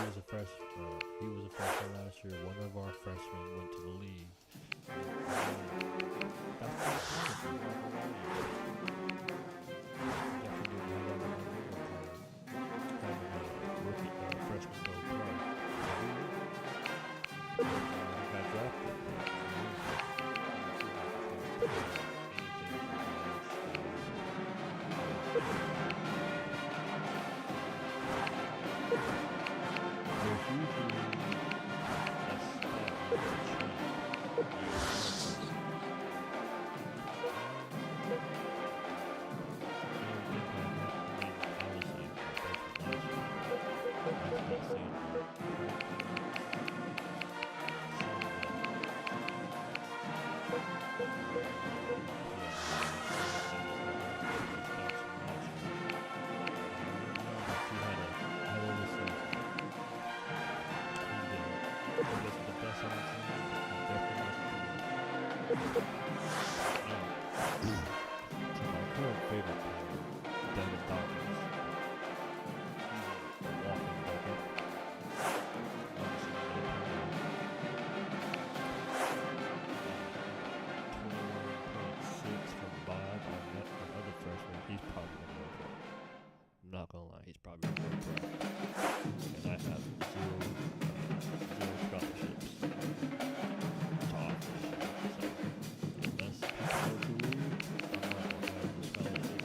was a freshman last year. One of our freshmen went to the league. That's pretty promising. Definitely didn't have that on my radar card. Having a rookie freshman go pro. Got drafted. There's usually a spot on the tree. He's probably gonna go pro. I'm not gonna lie, he's probably gonna go pro. And I have zero scholarships to offer. So unless people go to the league, I'm not gonna have the scholarships.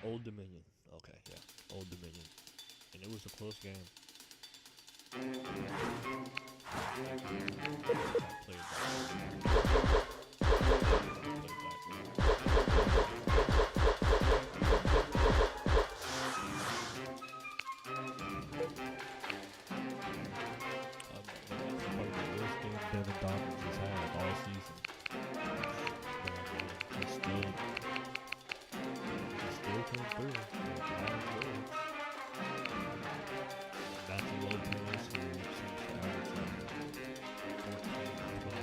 Old Dominion. Okay, yeah. Old Dominion. And it was a close game. I played Devin Dobbins has had all season. But he still came through. Matthew Lopez, who seems to average 14 and 12.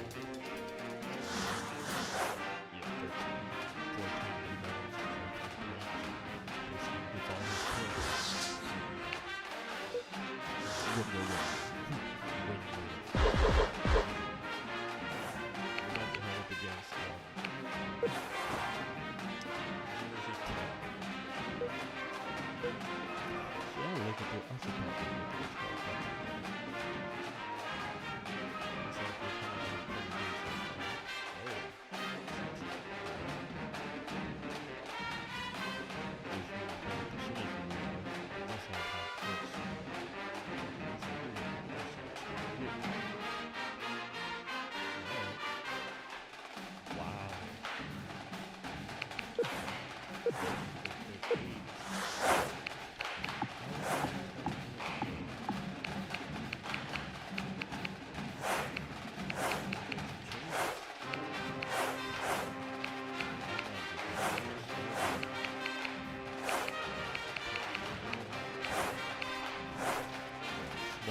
Yeah, 14 rebounds, 14 points. He gets all his points.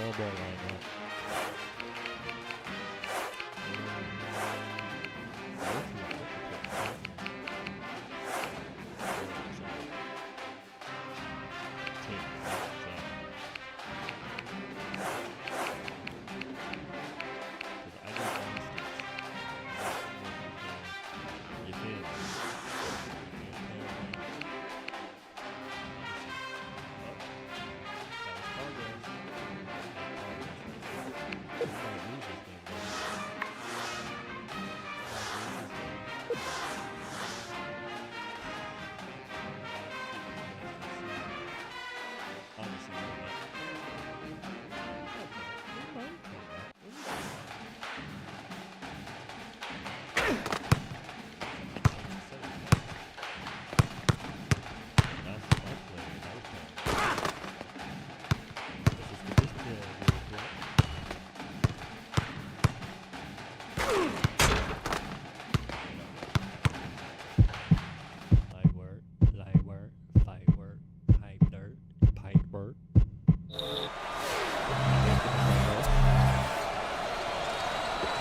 small ball lineup.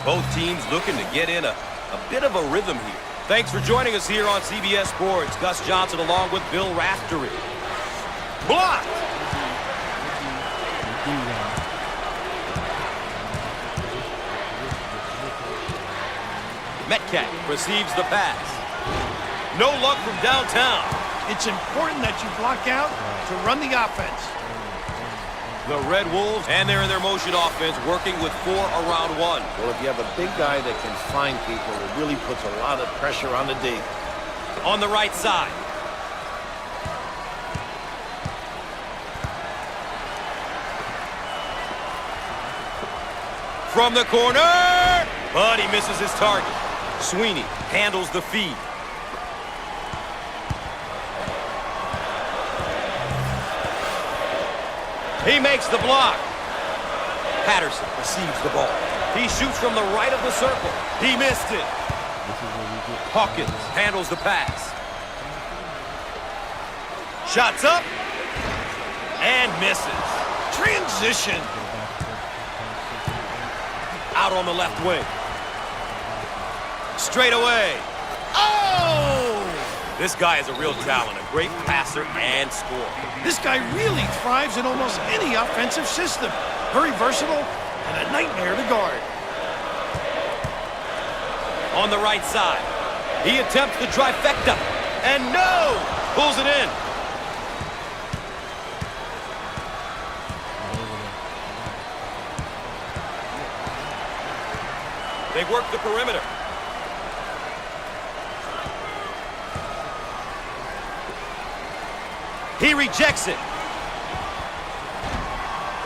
Both teams looking to get in a bit of a rhythm here. Thanks for joining us here on CBS Sports. Gus Johnson along with Bill Raftery. Blocked! Metcalf receives the pass. No luck from downtown. It's important that you block out to run the offense. The Red Wolves, and they're in their motion offense, working with 4 around 1. Well, if you have a big guy that can find people, it really puts a lot of pressure on the D. On the right side. From the corner, but he misses his target. Sweeney handles the feed. He makes the block. Patterson receives the ball. He shoots from the right of the circle. He missed it. Hawkins handles the pass. Shots up and misses. Transition. Out on the left wing. Straight away. Oh! This guy is a real talent, a great passer and scorer. This guy really thrives in almost any offensive system. Very versatile and a nightmare to guard. On the right side, he attempts the trifecta, and no! Pulls it in. They work the perimeter. He rejects it.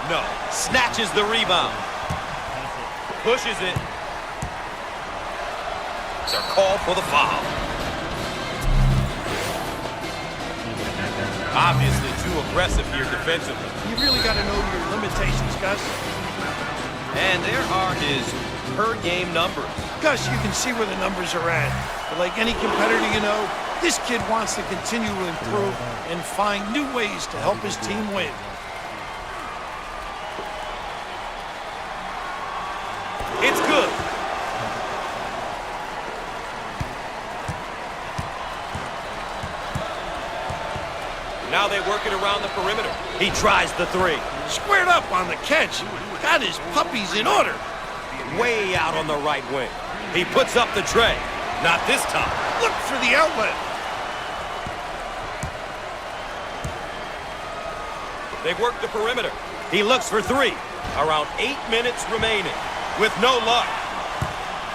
No. Snatches the rebound. Pushes it. They're called for the foul. Obviously too aggressive here defensively. You really got to know your limitations, Gus. And there are his per-game numbers. Gus, you can see where the numbers are at. But like any competitor you know, this kid wants to continue to improve and find new ways to help his team win. It's good. Now they work it around the perimeter. He tries the 3. Squared up on the catch. Got his puppies in order. Way out on the right wing. He puts up the tray. Not this time. Look for the outlet. They've worked the perimeter. He looks for 3. Around 8 minutes remaining. With no luck.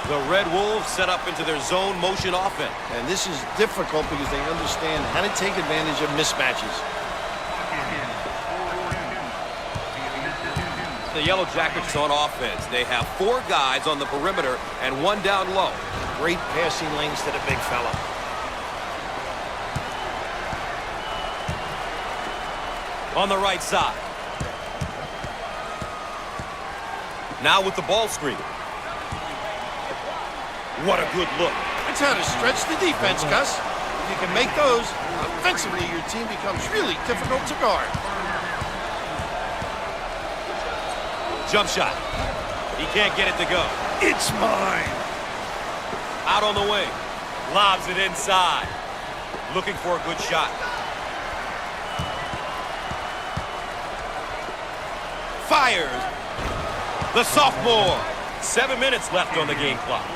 The Red Wolves set up into their zone motion offense. And this is difficult because they understand how to take advantage of mismatches. The Yellow Jackets on offense. They have 4 guys on the perimeter and 1 down low. Great passing lanes to the big fella. On the right side. Now with the ball screen. What a good look. That's how to stretch the defense, Gus. If you can make those, offensively your team becomes really difficult to guard. Jump shot. He can't get it to go. It's mine. Out on the wing. Lobs it inside. Looking for a good shot. Fires. The sophomore. 7 minutes left on the game clock.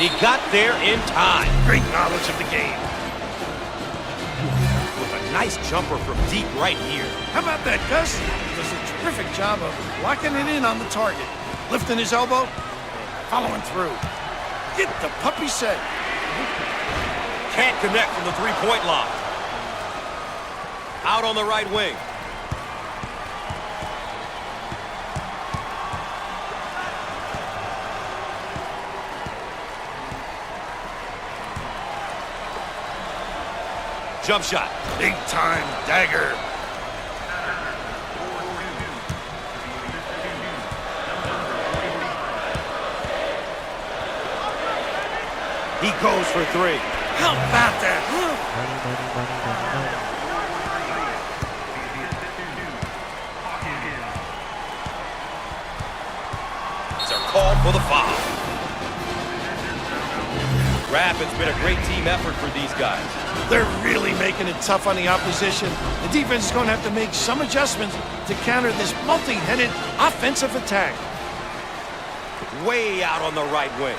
He got there in time. Great knowledge of the game. With a nice jumper from deep right here. How about that, Gus? He does a terrific job of locking it in on the target. Lifting his elbow, following through. Get the puppy set. Can't connect from the three-point line. Out on the right wing. Jump shot. Big time dagger. He goes for three. How about that, huh? They're called for the foul. Rapid's been a great team effort for these guys. They're really making it tough on the opposition. The defense is going to have to make some adjustments to counter this multi-headed offensive attack. Way out on the right wing.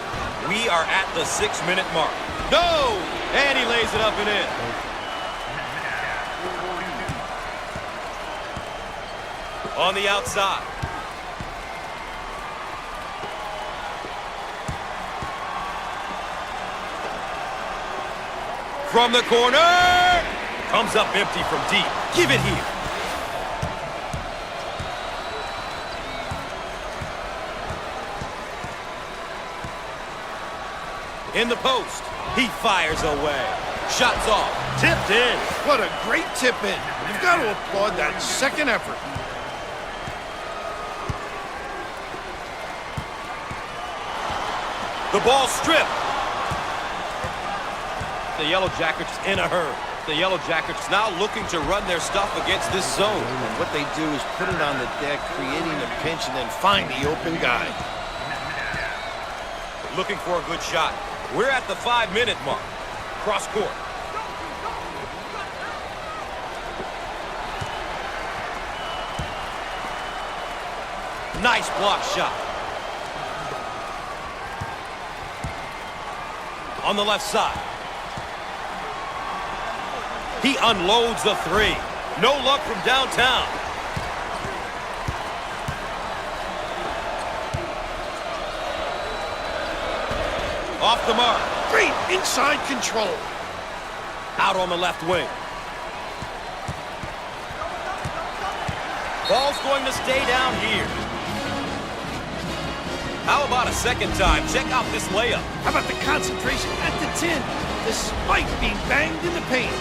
We are at the 6-minute mark. No! And he lays it up and in. On the outside. From the corner! Comes up empty from deep. Give it here. In the post. He fires away. Shots off. Tipped in. What a great tip in. You've got to applaud that second effort. The ball stripped. The Yellow Jackets in a hurry. The Yellow Jackets now looking to run their stuff against this zone. And what they do is put it on the deck, creating a pinch, and then find the open guy. Looking for a good shot. We're at the 5-minute mark. Cross court. Nice block shot. On the left side. He unloads the three. No luck from downtown. Off the mark. Great inside control. Out on the left wing. Ball's going to stay down here. How about a second time? Check out this layup. How about the concentration at the 10, despite being banged in the paint?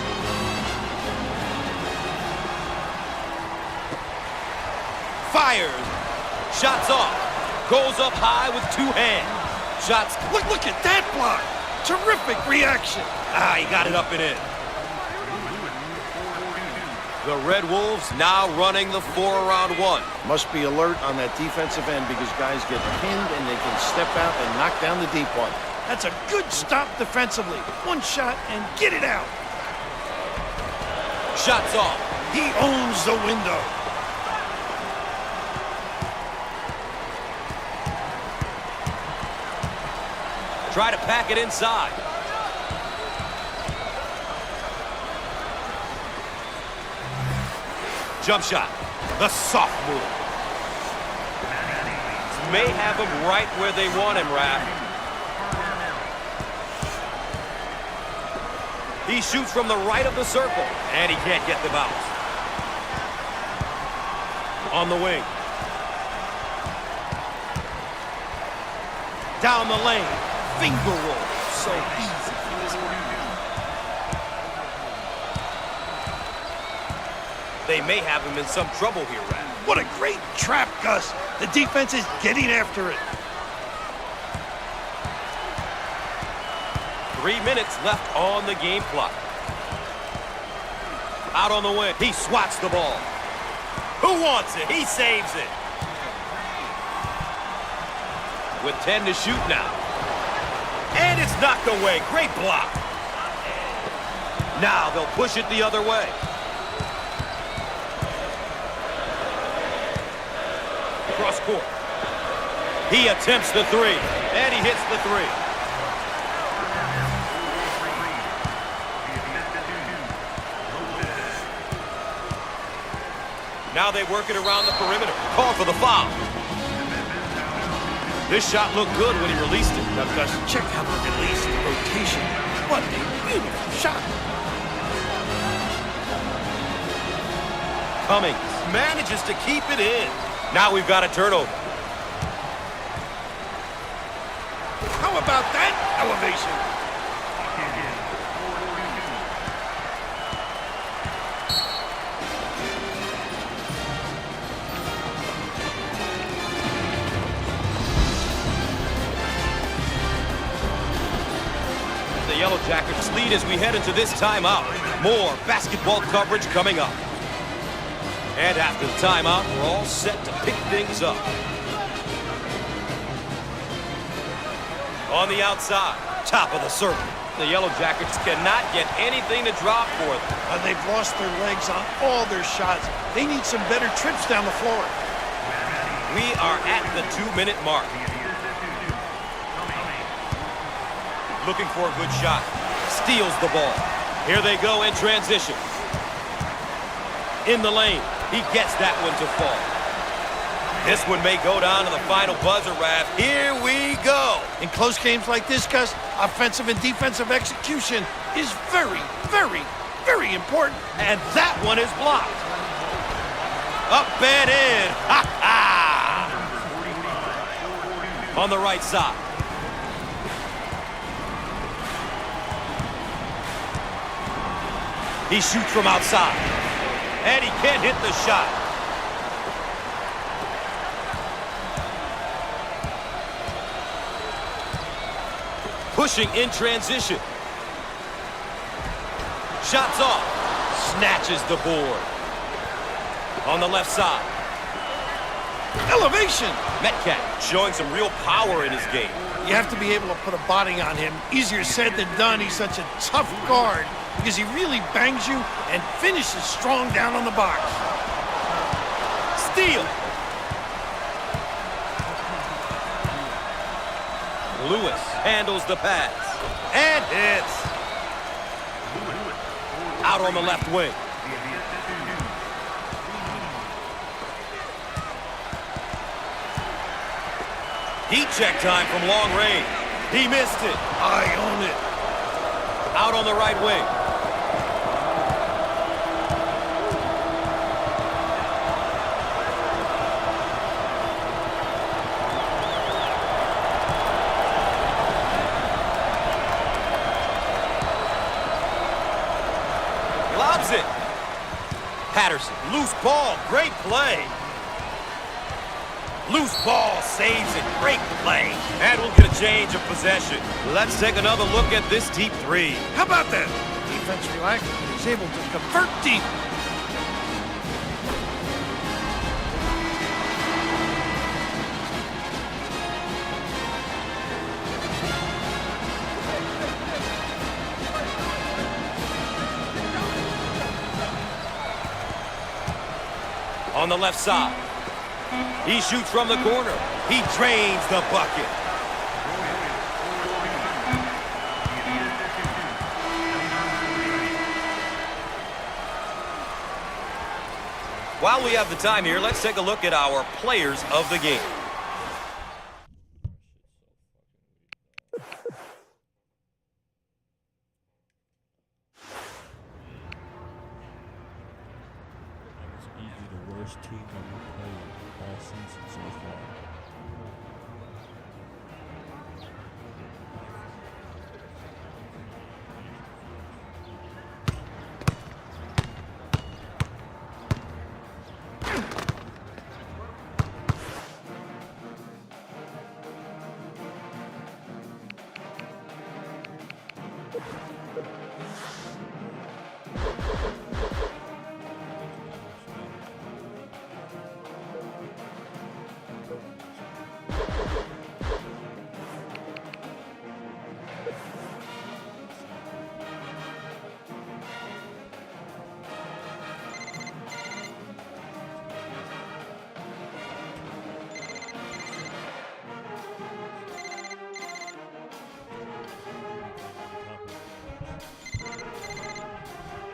Fires. Shots off. Goes up high with two hands. Shots. Look at that block. Terrific reaction. He got it up and in. The Red Wolves now running the 4-around one. Must be alert on that defensive end because guys get pinned and they can step out and knock down the deep one. That's a good stop defensively. One shot and get it out. Shots off. He owns the window. Try to pack it inside. Jump shot. The sophomore. May have him right where they want him, Raph. He shoots from the right of the circle, and he can't get the bounce. On the wing. Down the lane. Finger roll. So easy for this one. They may have him in some trouble here, Raph. What a great trap, Gus. The defense is getting after it. 3 minutes left on the game clock. Out on the wing. He swats the ball. Who wants it? He saves it. With 10 to shoot now. And it's knocked away. Great block. Now they'll push it the other way. Cross court. He attempts the three. And he hits the three. Now they work it around the perimeter. Call for the foul. This shot looked good when he released it. Now, Gus, check out the release and rotation. What a beautiful shot. Cummings manages to keep it in. Now we've got a turnover. How about that elevation? The Yellow Jackets lead as we head into this timeout. More basketball coverage coming up. And after the timeout, we're all set to pick things up. On the outside, top of the circle. The Yellow Jackets cannot get anything to drop for them. They've lost their legs on all their shots. They need some better trips down the floor. We are at the 2-minute mark. Looking for a good shot. Steals the ball. Here they go in transition. In the lane. He gets that one to fall. This one may go down to the final buzzer, Raph. Here we go. In close games like this, Gus, offensive and defensive execution is very, very, very important. And that one is blocked. Up and in. Ha ha! On the right side. He shoots from outside. And he can't hit the shot. Pushing in transition. Shots off. Snatches the board. On the left side. Elevation. Metcalf showing some real power in his game. You have to be able to put a body on him. Easier said than done. He's such a tough guard because he really bangs you and finishes strong down on the box. Steal. Lewis handles the pass and hits. Out on the left wing. Heat check time from long range. He missed it. I own it. Out on the right wing. Lobs it. Patterson, loose ball, great play. Loose ball, saves it, great play. And we'll get a change of possession. Let's take another look at this deep three. How about that? Defense relaxed. He's able to convert deep. On the left side. He shoots from the corner. He drains the bucket. While we have the time here, let's take a look at our players of the game. It's easily the worst team that we played all season so far.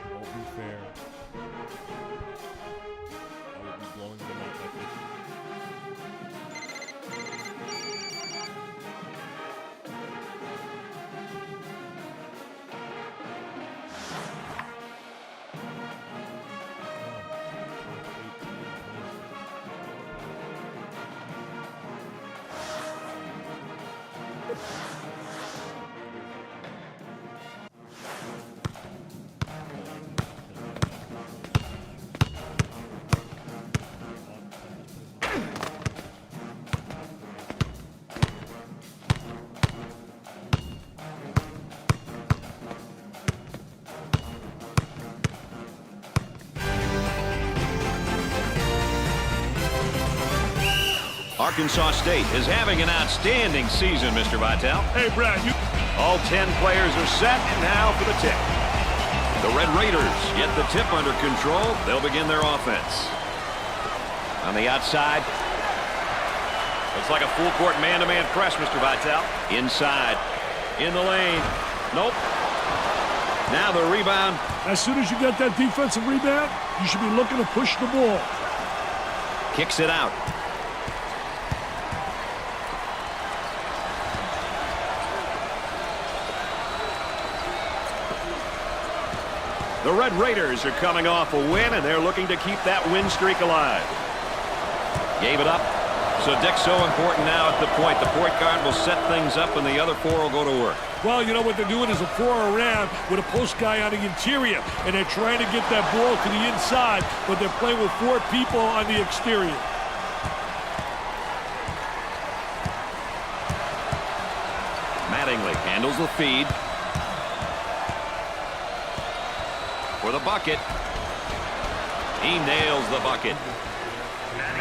Won't be fair. I will be blowing them out like this. Arkansas State is having an outstanding season, Mr. Vitale. Hey, Brad, All 10 players are set, and now for the tip. The Red Raiders get the tip under control. They'll begin their offense. On the outside. Looks like a full-court man-to-man press, Mr. Vitale. Inside. In the lane. Nope. Now the rebound. as soon as you get that defensive rebound, you should be looking to push the ball. Kicks it out. The Red Raiders are coming off a win, and they're looking to keep that win streak alive. Gave it up. So, Dick, so important now at the point. The point guard will set things up, and the other four will go to work. Well, you know what they're doing is a four around with a post guy on the interior, and they're trying to get that ball to the inside, but they're playing with four people on the exterior. Mattingly handles the feed. For the bucket. He nails the bucket.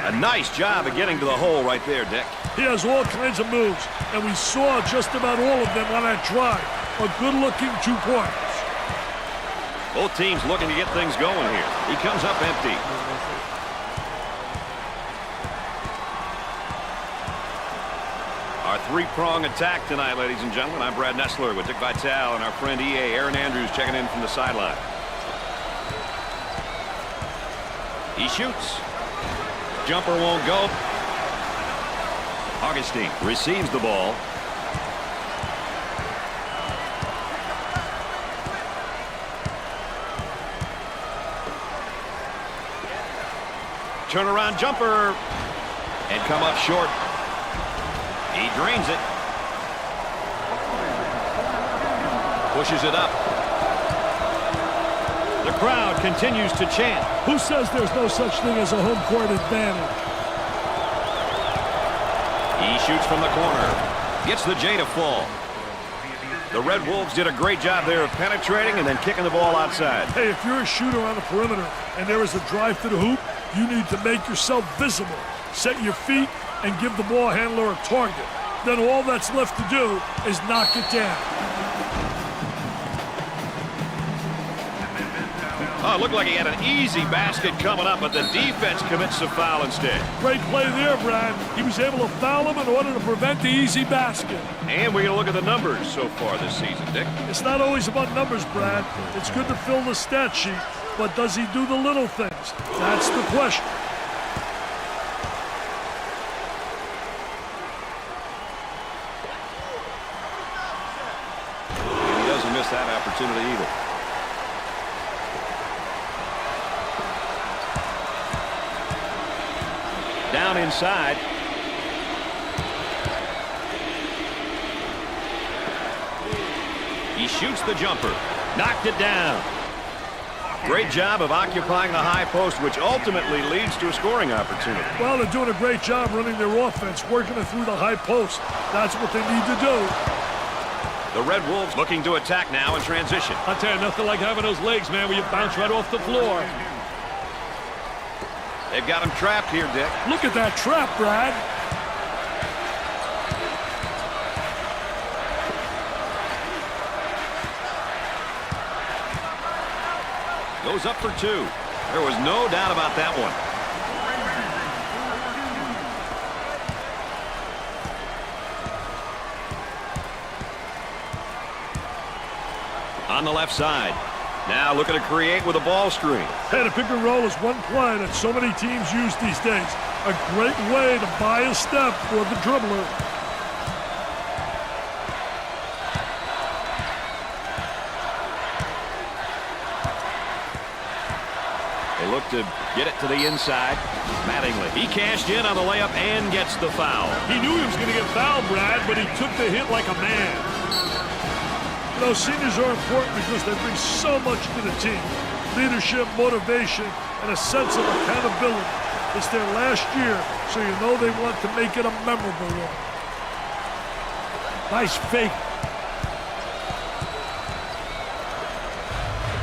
A nice job of getting to the hole right there, Dick. He has all kinds of moves, and we saw just about all of them on that drive. A good-looking 2 points. Both teams looking to get things going here. He comes up empty. Our three-prong attack tonight, ladies and gentlemen. I'm Brad Nessler with Dick Vitale and our friend EA Aaron Andrews checking in from the sideline. He shoots. Jumper won't go. Augustine receives the ball. Turnaround jumper. And come up short. He drains it. Pushes it up. The crowd continues to chant. Who says there's no such thing as a home court advantage? He shoots from the corner. Gets the J to fall. The Red Wolves did a great job there of penetrating and then kicking the ball outside. Hey, if you're a shooter on the perimeter and there is a drive to the hoop, you need to make yourself visible. Set your feet and give the ball handler a target. Then all that's left to do is knock it down. Oh, it looked like he had an easy basket coming up, but the defense commits a foul instead. Great play there, Brad. He was able to foul him in order to prevent the easy basket. And we're going to look at the numbers so far this season, Dick. It's not always about numbers, Brad. It's good to fill the stat sheet, but does he do the little things? That's the question. And he doesn't miss that opportunity either. Down inside. He shoots the jumper. Knocked it down. Great job of occupying the high post, which ultimately leads to a scoring opportunity. Well, they're doing a great job running their offense, working it through the high post. That's what they need to do. The Red Wolves looking to attack now in transition. I'll tell you, nothing like having those legs, man, where you bounce right off the floor. They've got him trapped here, Dick. Look at that trap, Brad. Goes up for two. There was no doubt about that one. On the left side. Now looking to create with a ball screen. Hey, the pick and roll is one play that so many teams use these days. A great way to buy a step for the dribbler. They look to get it to the inside. Mattingly. He cashed in on the layup and gets the foul. He knew he was going to get fouled, Brad, but he took the hit like a man. You know, seniors are important because they bring so much to the team. Leadership, motivation, and a sense of accountability. It's their last year, so you know they want to make it a memorable one. Nice fake.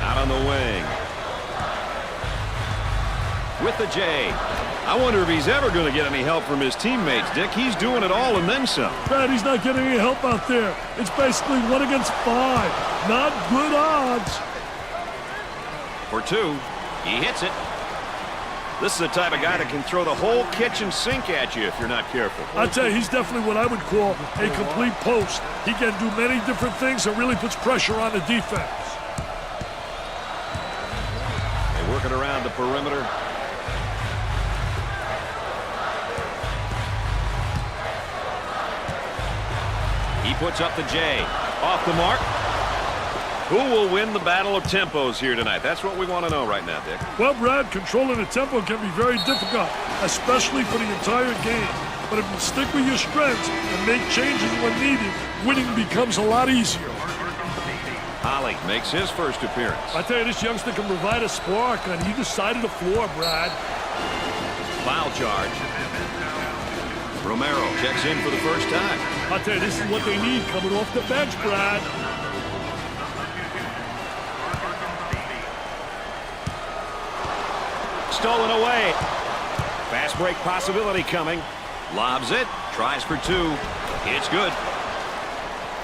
Out on the wing. With the J. I wonder if he's ever going to get any help from his teammates, Dick. He's doing it all and then some. Brad, he's not getting any help out there. It's basically 1 against 5. Not good odds. For two, he hits it. This is the type of guy that can throw the whole kitchen sink at you if you're not careful. I'll tell you, he's definitely what I would call a complete post. He can do many different things and really puts pressure on the defense. They work it around the perimeter. He puts up the J. Off the mark. Who will win the battle of tempos here tonight? That's what we want to know right now, Dick. Well, Brad, controlling the tempo can be very difficult, especially for the entire game. But if you stick with your strengths and make changes when needed, winning becomes a lot easier. Holly makes his first appearance. I tell you, this youngster can provide a spark on either side of the floor, Brad. Foul charge. Romero checks in for the first time. I'll tell you, this is what they need coming off the bench, Brad. Stolen away. Fast break possibility coming. Lobs it. Tries for two. It's good.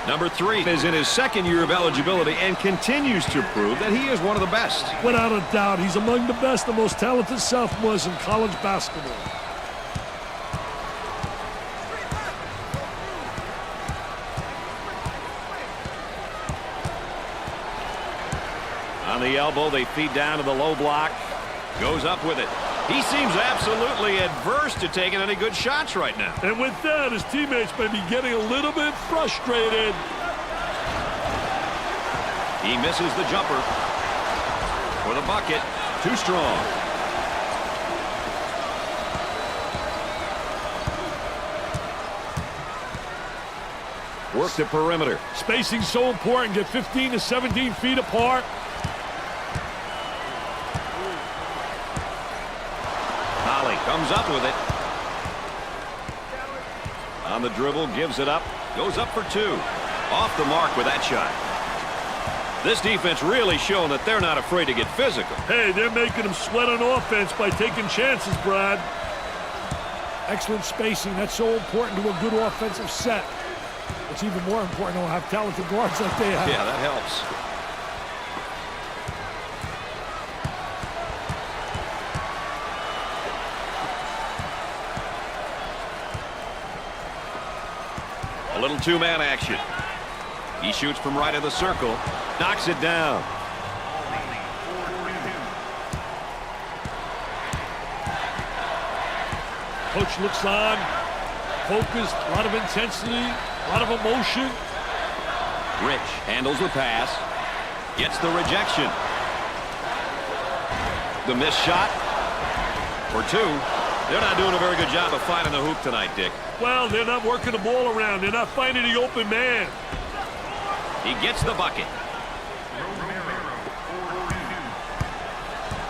Number 3 is in his second year of eligibility and continues to prove that he is one of the best. Without a doubt, he's among the best and most talented sophomores in college basketball. On the elbow, they feed down to the low block. Goes up with it. He seems absolutely adverse to taking any good shots right now. And with that, his teammates may be getting a little bit frustrated. He misses the jumper. For the bucket. Too strong. Work the perimeter. Spacing so important. Get 15 to 17 feet apart. Holly comes up with it. On the dribble, gives it up. Goes up for two. Off the mark with that shot. This defense really showing that they're not afraid to get physical. Hey, they're making them sweat on offense by taking chances, Brad. Excellent spacing. That's so important to a good offensive set. It's even more important to have talented guards like they have. Yeah, that helps. A little two-man action. He shoots from right of the circle. Knocks it down. Coach looks on. Focused. A lot of intensity. A lot of emotion. Rich handles the pass. Gets the rejection. The missed shot. For two. They're not doing a very good job of finding the hoop tonight, Dick. Well, they're not working the ball around. They're not finding the open man. He gets the bucket.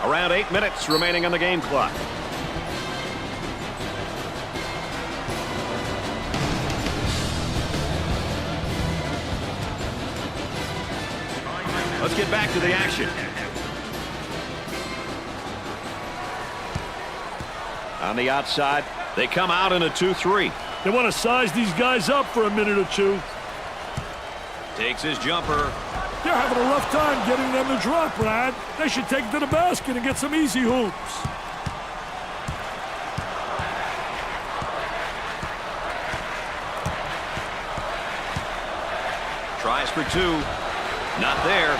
Around 8 minutes remaining on the game clock. Let's get back to the action. On the outside, they come out in a 2-3. They want to size these guys up for a minute or two. Takes his jumper. They're having a rough time getting them to drop, Brad. They should take it to the basket and get some easy hoops. Tries for two. Not there.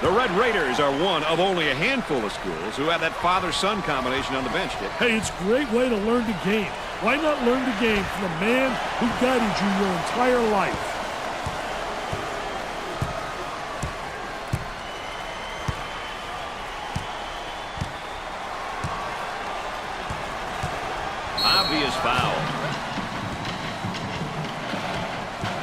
The Red Raiders are one of only a handful of schools who have that father-son combination on the bench, Dick. Hey, it's a great way to learn the game. Why not learn the game from the man who guided you your entire life? Obvious foul.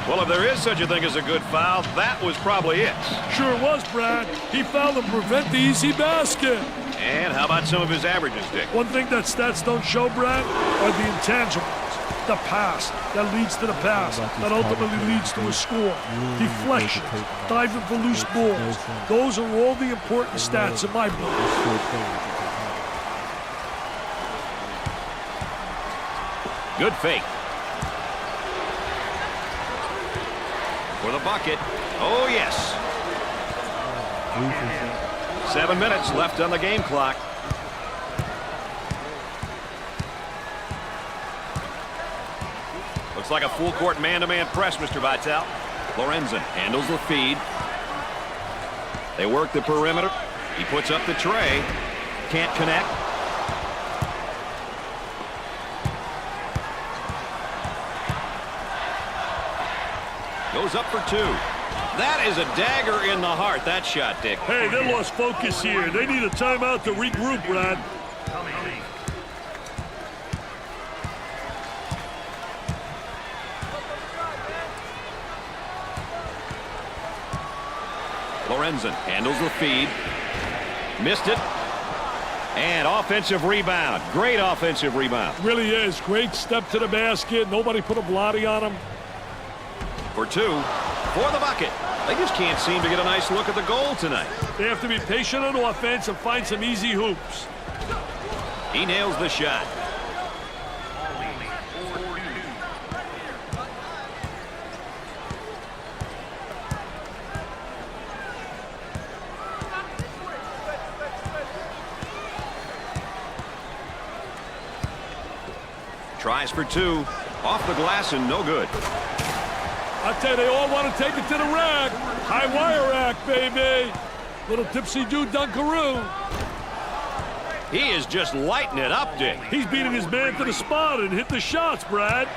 Well, if there is such a thing as a good foul, that was probably it. Sure was, Brad. He fouled to prevent the easy basket. And how about some of his averages, Dick? One thing that stats don't show, Brad, are the intangibles. The pass that leads to the pass that ultimately leads to a score. Deflections, diving for loose balls. Those are all the important stats in my book. Good fake. For the bucket. Oh, yes. 7 minutes left on the game clock. Looks like a full court man-to-man press, Mr. Vitale. Lorenzen handles the feed. They work the perimeter. He puts up the tray. Can't connect. Goes up for two. That is a dagger in the heart, that shot, Dick. Hey, they lost focus here. They need a timeout to regroup, Brad. Lorenzen handles the feed. Missed it. And offensive rebound. Great offensive rebound. Really is. Great step to the basket. Nobody put a blotty on him. For two. For the bucket. They just can't seem to get a nice look at the goal tonight. They have to be patient on offense and find some easy hoops. He nails the shot. Tries for two. Off the glass and no good. I tell you, they all want to take it to the rack. High wire rack, baby. Little tipsy-do dunkaroo. He is just lighting it up, Dick. He's beating his man to the spot and hit the shots, Brad.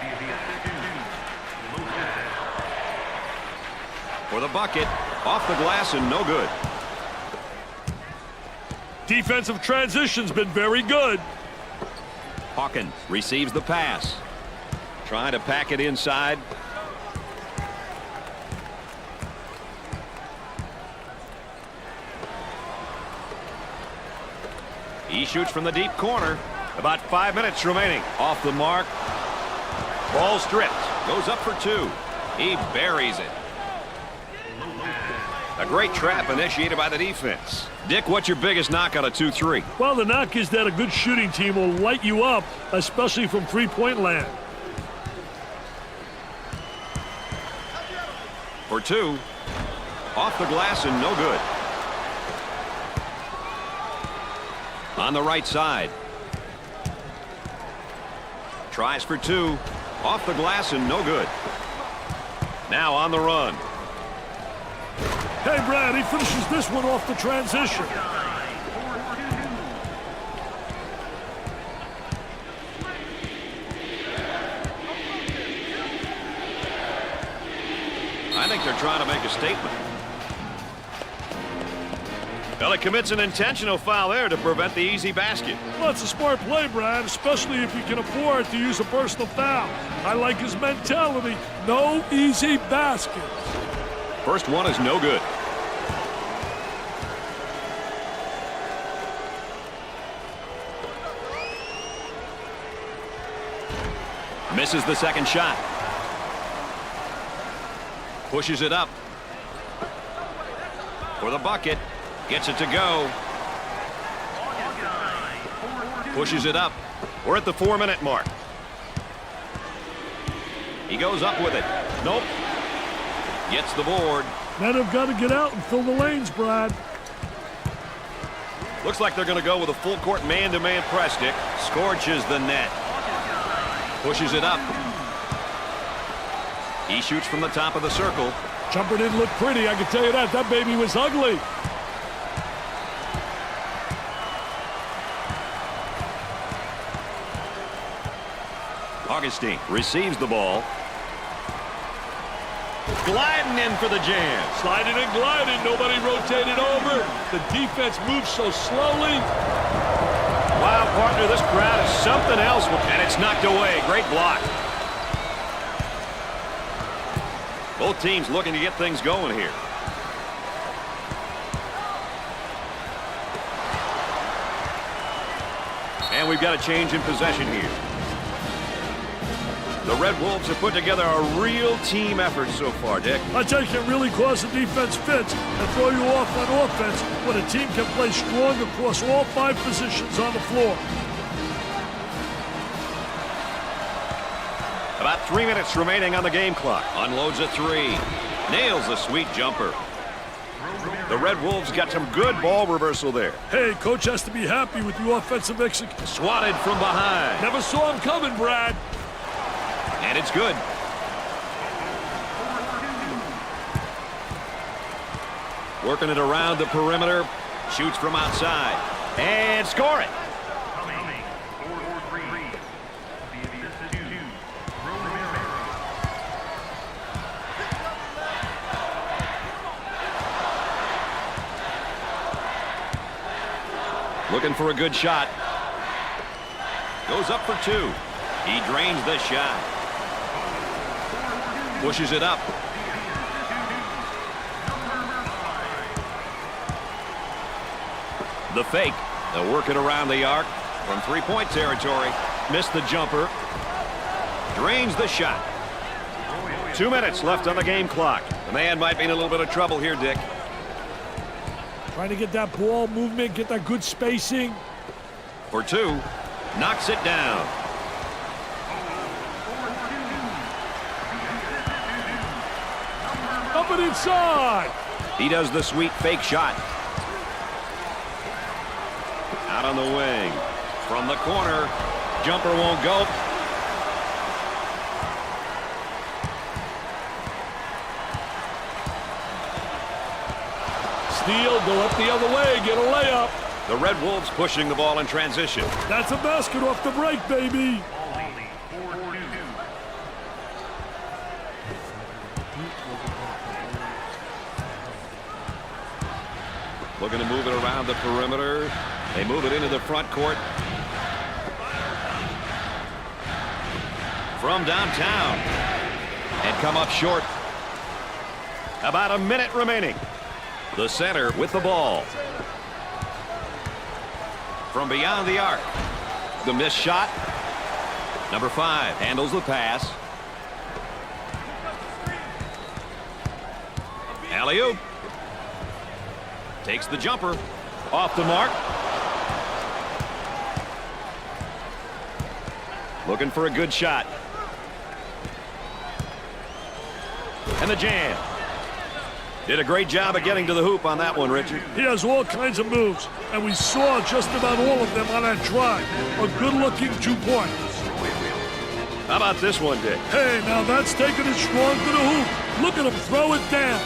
For the bucket. Off the glass and no good. Defensive transition's been very good. Hawkins receives the pass. Trying to pack it inside. He shoots from the deep corner. About 5 minutes remaining. Off the mark. Ball stripped. Goes up for two. He buries it. A great trap initiated by the defense. Dick, what's your biggest knock on a 2-3? Well, the knock is that a good shooting team will light you up, especially from three-point land. For two. Off the glass and no good. On the right side. Tries for two. Off the glass and no good. Now on the run. Hey, Brad, he finishes this one off the transition. I think they're trying to make a statement. Well, he commits an intentional foul there to prevent the easy basket. Well, it's a smart play, Brad, especially if he can afford to use a personal foul. I like his mentality. No easy baskets. First one is no good. Misses the second shot. Pushes it up. for the bucket. Gets it to go. Pushes it up. We're at the 4-minute mark. He goes up with it. Nope. Gets the board. Men have got to get out and fill the lanes, Brad. Looks like they're going to go with a full court man-to-man press, Dick. Scorches the net. Pushes it up. He shoots from the top of the circle. Jumper didn't look pretty, I can tell you that. That baby was ugly. Augustine receives the ball. Gliding in for the jam. Sliding and gliding, nobody rotated over. The defense moves so slowly. Wow, partner, this crowd is something else. And it's knocked away. Great block. Both teams looking to get things going here. And we've got a change in possession here. The Red Wolves have put together a real team effort so far, Dick. I tell you, it can really cause the defense fits and throw you off on offense when a team can play strong across all 5 positions on the floor. About 3 minutes remaining on the game clock. Unloads a 3. Nails a sweet jumper. The Red Wolves got some good ball reversal there. Hey, coach has to be happy with the offensive execution. Swatted from behind. Never saw him coming, Brad. And it's good. Working it around the perimeter. Shoots from outside. And score it. Looking for a good shot. Goes up for 2. He drains the shot. Pushes it up. The fake. They'll work it around the arc from 3-point territory. Missed the jumper. Drains the shot. 2 minutes left on the game clock. The man might be in a little bit of trouble here, Dick. Trying to get that ball movement, get that good spacing. For 2. Knocks it down. Up and inside. He does the sweet fake shot. Out on the wing. From the corner. Jumper won't go. Steal, go up the other way, get a layup. The Red Wolves pushing the ball in transition. That's a basket off the break, baby. Looking to move it around the perimeter. They move it into the front court. From downtown. And come up short. About a minute remaining. The center with the ball. From beyond the arc. The missed shot. Number 5 handles the pass. Alley-oop. Takes the jumper. Off the mark. Looking for a good shot. And the jam. Did a great job of getting to the hoop on that one, Richard. He has all kinds of moves, and we saw just about all of them on that drive. A good-looking 2 points. How about this one, Dick? Hey, now that's taking it strong to the hoop. Look at him throw it down.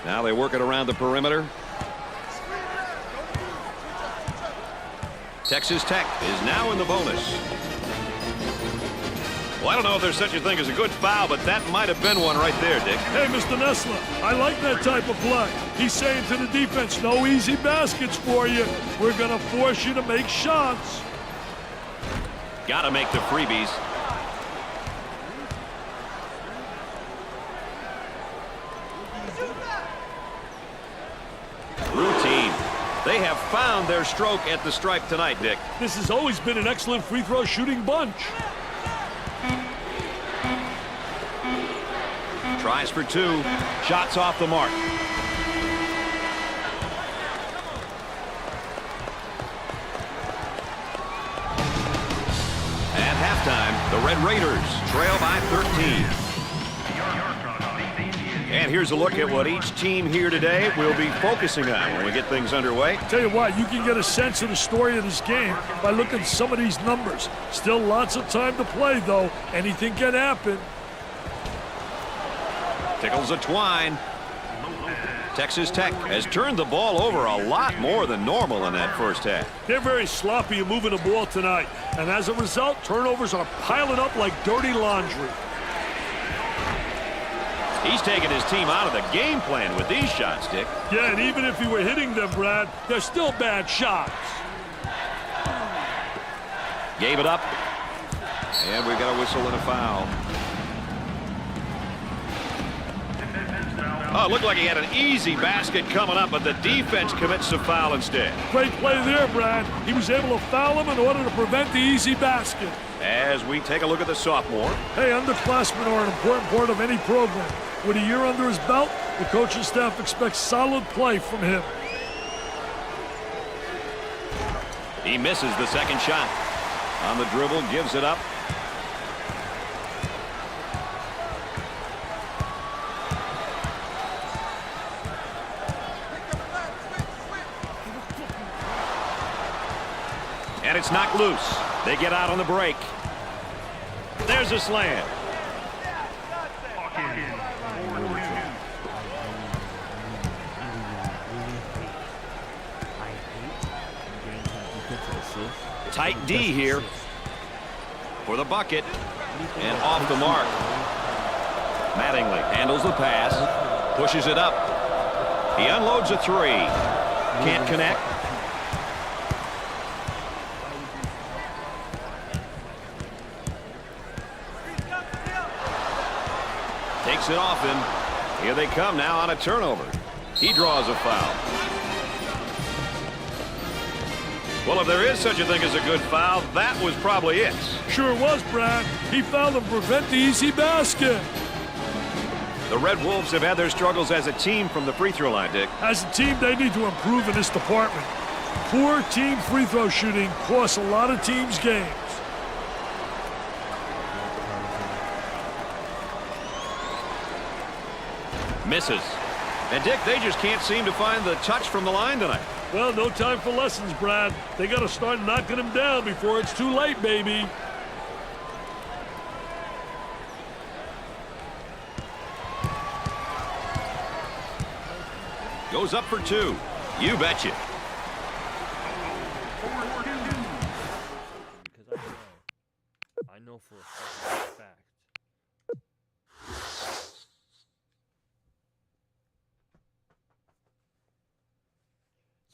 Now they work it around the perimeter. Texas Tech is now in the bonus. Well, I don't know if there's such a thing as a good foul, but that might have been one right there, Dick. Hey, Mr. Nessler, I like that type of play. He's saying to the defense, no easy baskets for you. We're going to force you to make shots. Got to make the freebies. They have found their stroke at the stripe tonight, Dick. This has always been an excellent free throw shooting bunch. Tries for two. Shots off the mark. At halftime, the Red Raiders trail by 13. And here's a look at what each team here today will be focusing on when we get things underway. Tell you what, you can get a sense of the story of this game by looking at some of these numbers. Still lots of time to play, though. Anything can happen. Tickles a twine. Texas Tech has turned the ball over a lot more than normal in that first half. They're very sloppy in moving the ball tonight. And as a result, turnovers are piling up like dirty laundry. He's taking his team out of the game plan with these shots, Dick. Yeah, and even if he were hitting them, Brad, they're still bad shots. Gave it up. And we got a whistle and a foul. Oh, it looked like he had an easy basket coming up, but the defense commits a foul instead. Great play there, Brad. He was able to foul him in order to prevent the easy basket. As we take a look at the sophomore. Hey, underclassmen are an important part of any program. With a year under his belt, the coaching staff expects solid play from him. He misses the second shot. On the dribble, gives it up. And it's knocked loose. They get out on the break. There's a slam. Tight D here for the bucket. And off the mark. Mattingly handles the pass. Pushes it up. He unloads a three. Can't connect. Takes it off him. Here they come now on a turnover. He draws a foul. Well, if there is such a thing as a good foul, that was probably it. Sure was, Brad. He fouled him to prevent the easy basket. The Red Wolves have had their struggles as a team from the free throw line, Dick. As a team, they need to improve in this department. Poor team free throw shooting costs a lot of teams games. Misses. And, Dick, they just can't seem to find the touch from the line tonight. Well, no time for lessons, Brad. They got to start knocking him down before it's too late, baby. Goes up for two. You betcha. Because I know for a fact.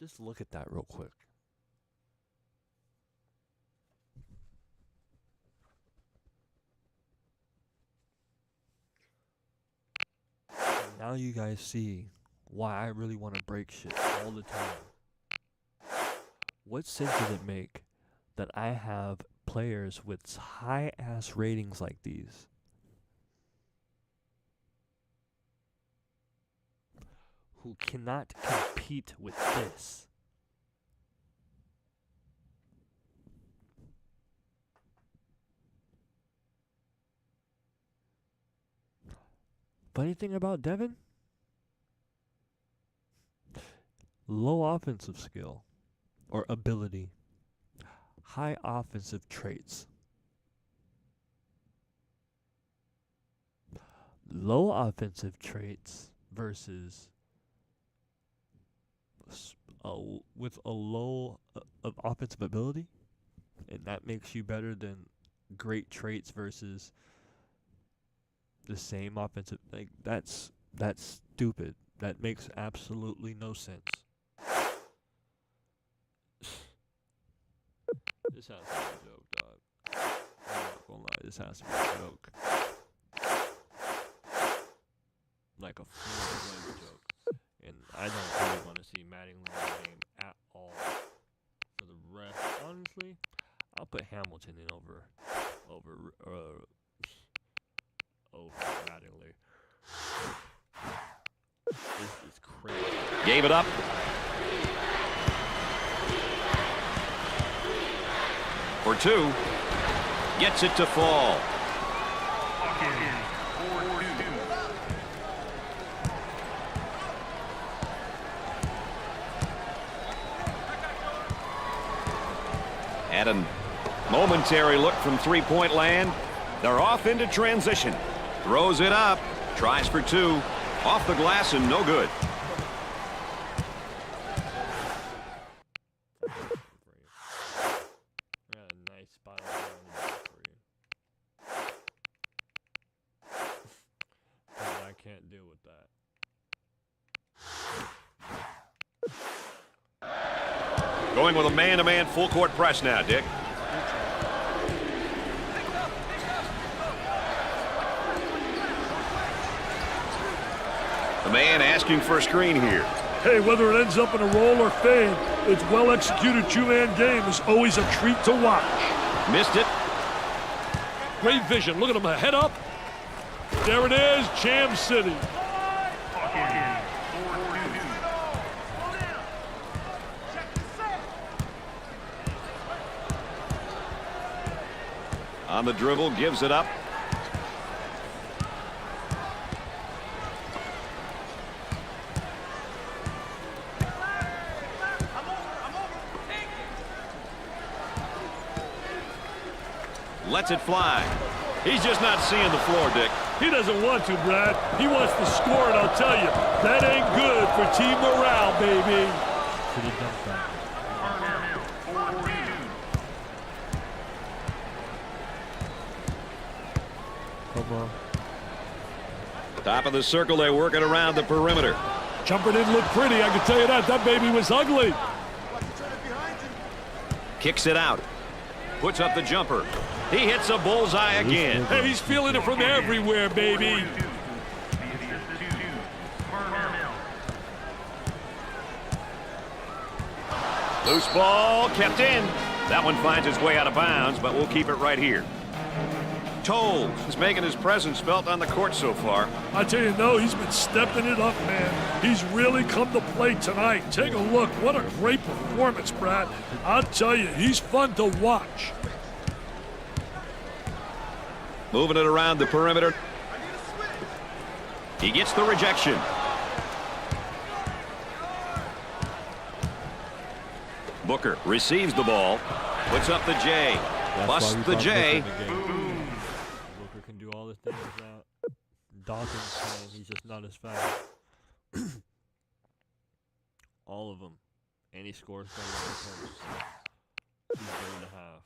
Just look at that real quick. Now you guys see why I really want to break shit all the time. What sense does it make that I have players with high-ass ratings like these who cannot compete with this? Funny thing about Devin? Low offensive skill or ability. High offensive traits. Low offensive traits versus with a low of offensive ability, and that makes you better than great traits versus the same offensive. Like that's stupid. That makes absolutely no sense. This has to be a joke, dog. I'm not gonna lie, this has to be a joke. Like a full-blown joke. And I don't really want to see Mattingly in the game at put Hamilton in over Mattingly. This is crazy. Gave it up. For 2. Gets it to fall. Had a momentary look from three-point land. They're off into transition. Throws it up. Tries for 2. Off the glass and no good. Yeah, nice spot on the back for you. But I can't deal with that. Going with a man-to-man full-court press now, Dick. The man asking for a screen here. Hey, whether it ends up in a roll or fade, its well-executed two-man game is always a treat to watch. Missed it. Great vision. Look at him. Head up. There it is. Jam City. On the dribble, gives it up. Lets it fly. He's just not seeing the floor, Dick. He doesn't want to, Brad. He wants to score, and I'll tell you, that ain't good for team morale, baby. Pretty dumb foul. Come on. Top of the circle, they work it around the perimeter. Jumper didn't look pretty, I can tell you that. That baby was ugly. Kicks it out. Puts up the jumper. He hits a bullseye again. Hey, he's feeling it from everywhere, baby. Loose ball kept in. That one finds its way out of bounds, but we'll keep it right here. Tolles is making his presence felt on the court so far. I tell you, no, he's been stepping it up, man. He's really come to play tonight. Take a look. What a great performance, Brad. I'll tell you, he's fun to watch. Moving it around the perimeter. He gets the rejection. Booker receives the ball. Puts up the J. Busts the J. Booker can do all the things that Dawkins can. He's just not as fast. All of them. And he scores better than the post. He's great to have.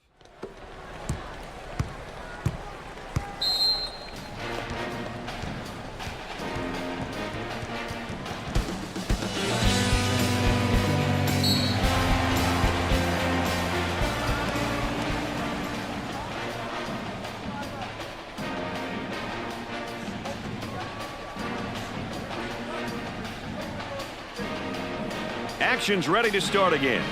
Action's ready to start again.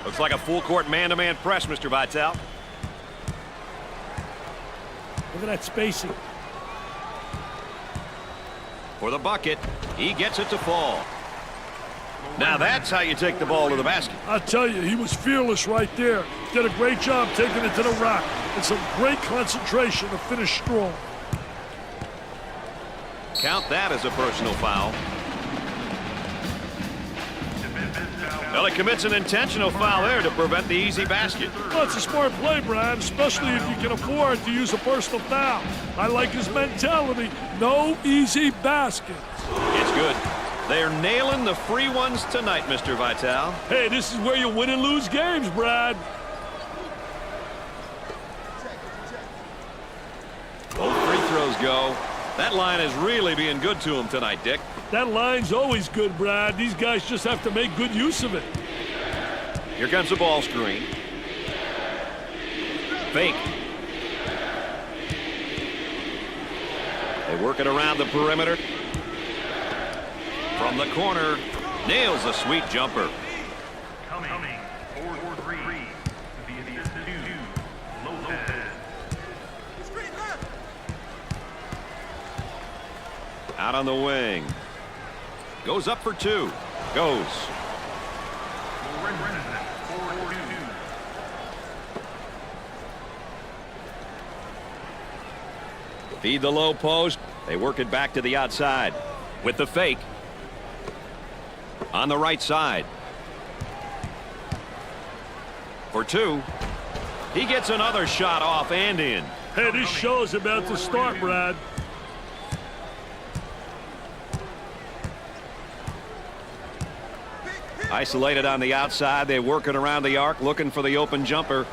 Looks like a full court man-to-man press, Mr. Vitale. Look at that spacing. For the bucket, he gets it to fall. Now that's how you take the ball to the basket. I tell you, he was fearless right there. Did a great job taking it to the rack. And some great concentration to finish strong. Count that as a personal foul. Well, he commits an intentional foul there to prevent the easy basket. Well, it's a smart play, Brad, especially if you can afford to use a personal foul. I like his mentality. No easy baskets. It's good. They're nailing the free ones tonight, Mr. Vitale. Hey, this is where you win and lose games, Brad. Both free throws go. That line is really being good to him tonight, Dick. That line's always good, Brad. These guys just have to make good use of it. Here comes the ball screen. Fake. They work it around the perimeter. From the corner, Nails a sweet jumper. Coming, 4-3, the assist to Lopez. Out on the wing. Goes up for 2. Goes. Feed the low post. They work it back to the outside with the fake. On the right side. For 2. He gets another shot off and in. Hey, this show's about to start, Brad. Isolated on the outside. They work it around the arc looking for the open jumper.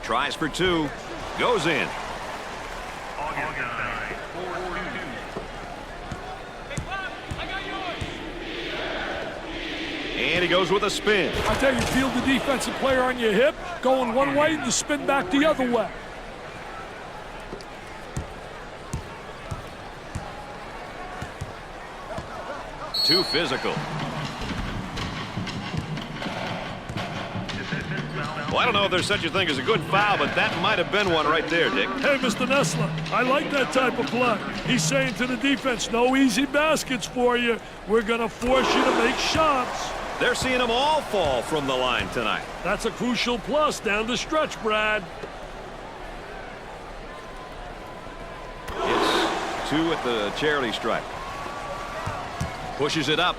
Tries for 2. Goes in. And he goes with a spin. I tell you, field the defensive player on your hip, going one way and you spin back the other way. Too physical. Well, I don't know if there's such a thing as a good foul, but that might have been one right there, Dick. Hey, Mr. Nessler, I like that type of play. He's saying to the defense, no easy baskets for you. We're going to force you to make shots. They're seeing them all fall from the line tonight. That's a crucial plus down the stretch, Brad. It's 2 at the charity stripe. Pushes it up.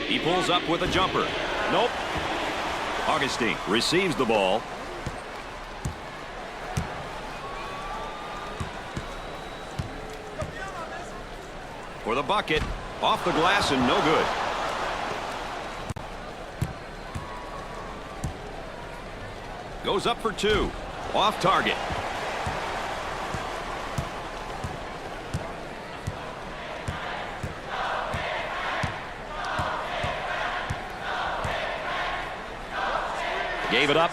He pulls up with a jumper. Nope. Augustine receives the ball. For the bucket. Off the glass and no good. Goes up for 2. Off target. Gave it up.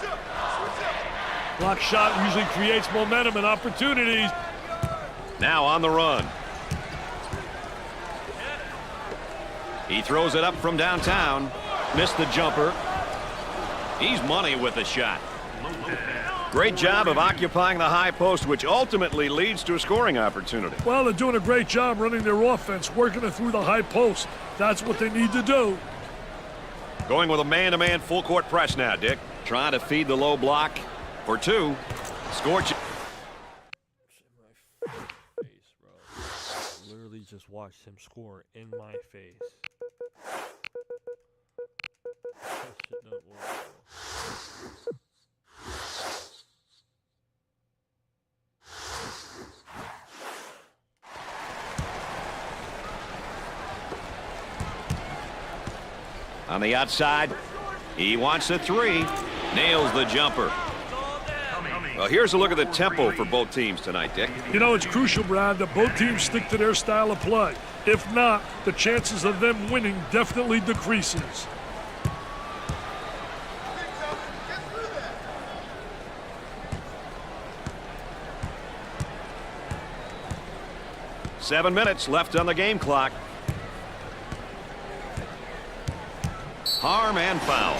Block shot usually creates momentum and opportunities. Now on the run. He throws it up from downtown. Missed the jumper. He's money with the shot. Great job of occupying the high post, which ultimately leads to a scoring opportunity. Well, they're doing a great job running their offense, working it through the high post. That's what they need to do. Going with a man-to-man full-court press now, Dick. Trying to feed the low block for 2. Scorch. In my face, bro. Literally just watched him score in my face. That shit don't work, bro. On the outside, he wants a 3. Nails the jumper. Well, here's a look at the tempo for both teams tonight, Dick. You know, it's crucial, Brad, that both teams stick to their style of play. If not, the chances of them winning definitely decreases. Seven minutes left on the game clock. Harm and foul.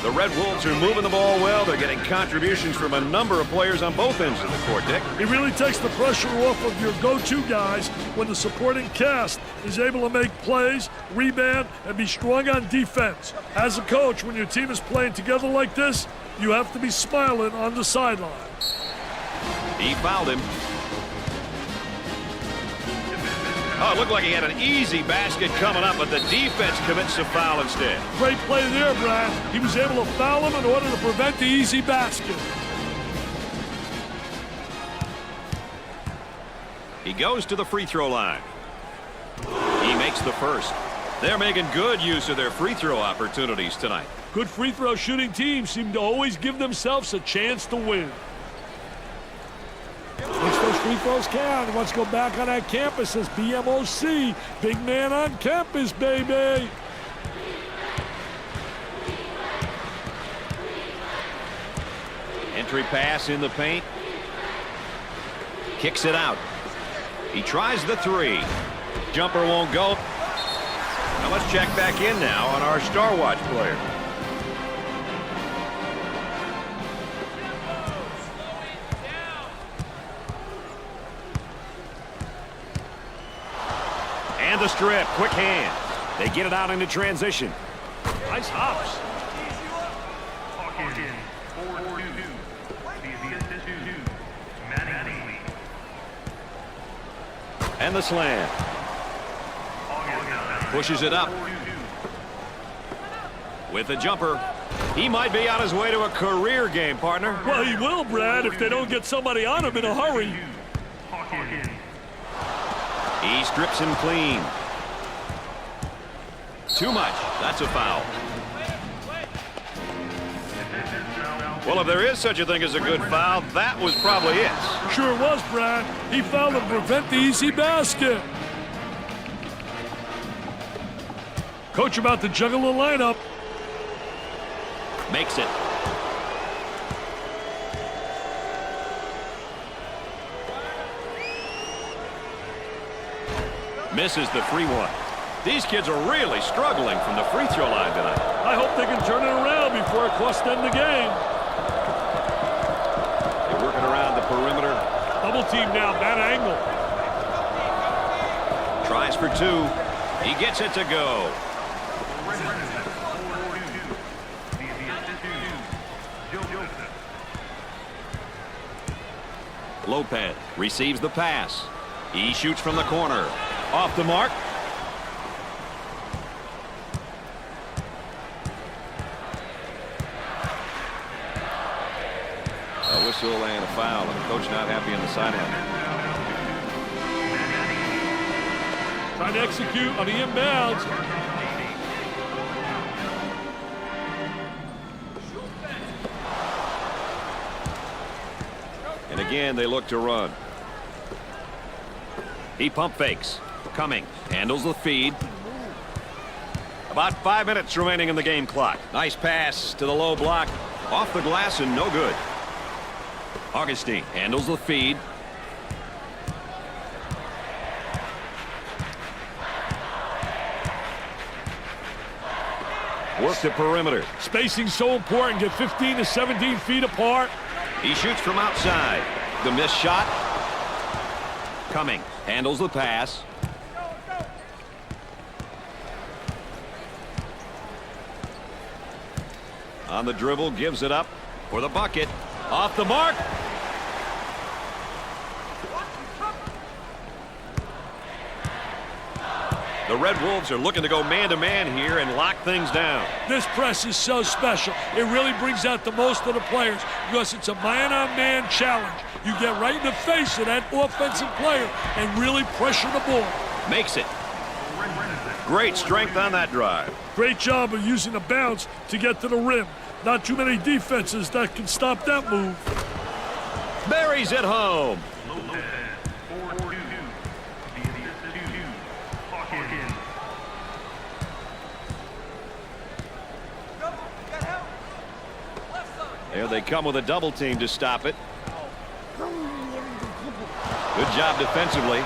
The Red Wolves are moving the ball well. They're getting contributions from a number of players on both ends of the court, Dick. It really takes the pressure off of your go-to guys when the supporting cast is able to make plays, rebound, and be strong on defense. As a coach, when your team is playing together like this, you have to be smiling on the sideline. He fouled him. Oh, it looked like he had an easy basket coming up, but the defense commits a foul instead. Great play there, Brad. He was able to foul him in order to prevent the easy basket. He goes to the free throw line. He makes the first. They're making good use of their free throw opportunities tonight. Good free throw shooting teams seem to always give themselves a chance to win. Makes those free throws count. He wants to go back on that campus as BMOC. Big man on campus, baby. Entry pass in the paint. Kicks it out. He tries the three. Jumper won't go. Now let's check back in now on our Star Watch player. And the strip. Quick hand. They get it out into transition. Nice hops. And the slam. Pushes it up. With a jumper. He might be on his way to a career game, partner. Well, he will, Brad, if they don't get somebody on him in a hurry. He strips him clean. Too much. That's a foul. Well, if there is such a thing as a good foul, that was probably it. Sure was, Brad. He fouled to prevent the easy basket. Coach about to juggle the lineup. Makes it. Misses the free one. These kids are really struggling from the free throw line tonight. I hope they can turn it around before it costs them the game. They're working around the perimeter. Double team now, bad angle. Tries for two. He gets it to go. Lopez receives the pass. He shoots from the corner. Off the mark. A whistle and a foul, and the coach not happy on the sideline. Trying to execute on the inbounds. And again, they look to run. He pump fakes. Coming. Handles the feed. About 5 minutes remaining in the game clock. Nice pass to the low block. Off the glass and no good. Augustine handles the feed. Work the perimeter. Spacing so important. Get 15 to 17 feet apart. He shoots from outside. The missed shot. Coming. Handles the pass. On the dribble. Gives it up for the bucket. Off the mark. The Red Wolves are looking to go man-to-man here and lock things down. This press is so special. It really brings out the most of the players because it's a man-on-man challenge. You get right in the face of that offensive player and really pressure the ball. Makes it. Great strength on that drive. Great job of using the bounce to get to the rim. Not too many defenses that can stop that move. Buries it home. There they come with a double team to stop it. Good job defensively.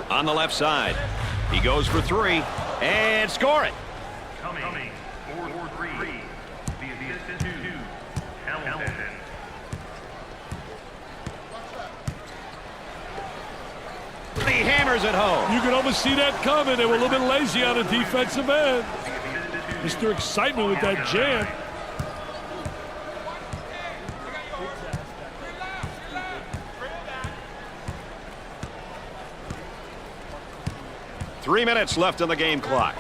On the left side. He goes for three and score it. Coming. 4-3. The assistant to Hamilton. He hammers it home. You can almost see that coming. They were a little bit lazy on the defensive end. Mr. Excitement with that jam. Three minutes left on the game clock.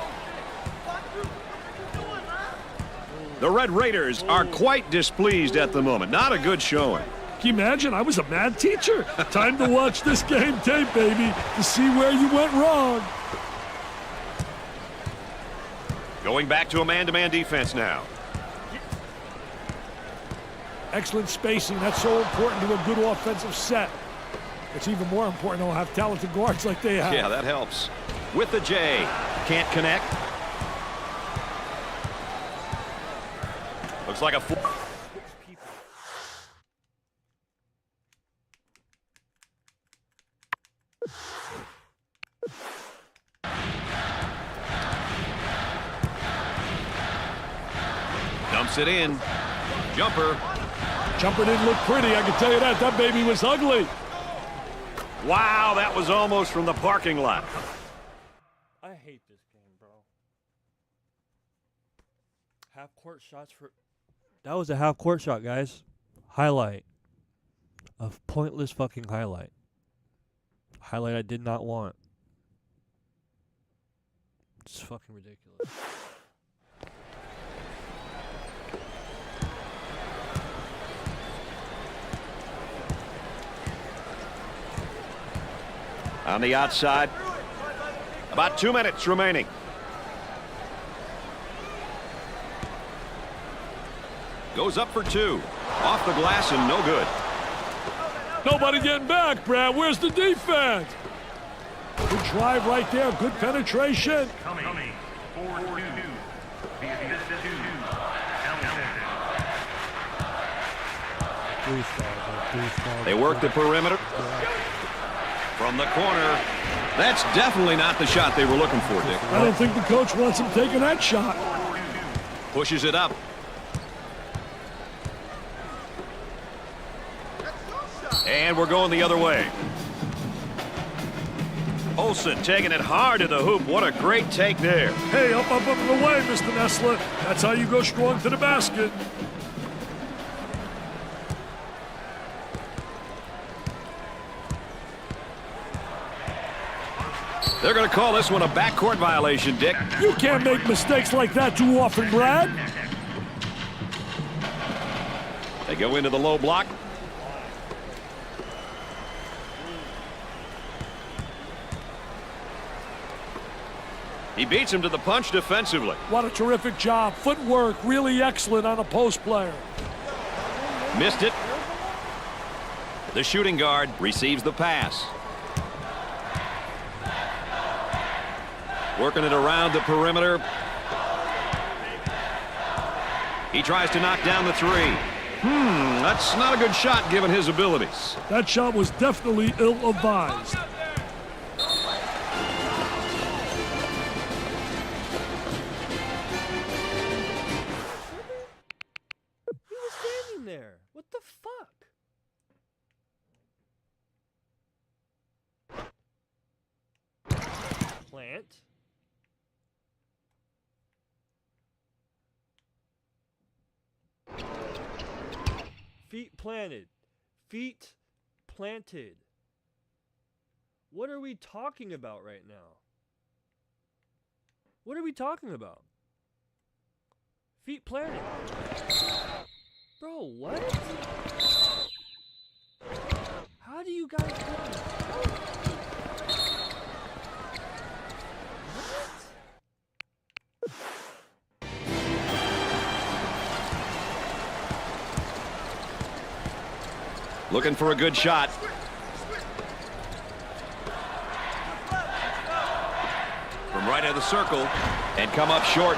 The Red Raiders are quite displeased at the moment. Not a good showing. Can you imagine? I was a bad teacher. Time to watch this game tape, baby, to see where you went wrong. Going back to a man-to-man defense now. Excellent spacing. That's so important to a good offensive set. It's even more important to have talented guards like they have. Yeah, that helps. With the J. Can't connect. Looks like a full. Dumps it in. Jumper. Jumper didn't look pretty, I can tell you that. That baby was ugly. Wow, that was almost from the parking lot. I hate this game, bro. Half-court shots for... That was a half-court shot, guys. Highlight. A pointless fucking highlight. Highlight I did not want. It's fucking ridiculous. On the outside. About 2 minutes remaining. Goes up for two. Off the glass and no good. Nobody getting back, Brad. Where's the defense? Good drive right there. Good penetration. Coming. 4-2. The assist to Hamilton. They work the perimeter. From the corner. That's definitely not the shot they were looking for, Dick. I don't think the coach wants him taking that shot. Pushes it up. And we're going the other way. Olsen taking it hard to the hoop. What a great take there. Hey, up and away, Mr. Nessler. That's how you go strong to the basket. They're going to call this one a backcourt violation, Dick. You can't make mistakes like that too often, Brad. They go into the low block. He beats him to the punch defensively. What a terrific job. Footwork really excellent on a post player. Missed it. The shooting guard receives the pass. Working it around the perimeter. He tries to knock down the three. That's not a good shot given his abilities. That shot was definitely ill-advised. He was standing there. What the fuck? Plant. Feet planted. Feet planted. What are we talking about right now? What are we talking about? Feet planted. Bro, what? How do you guys do this? Looking for a good shot. From right of the circle and come up short.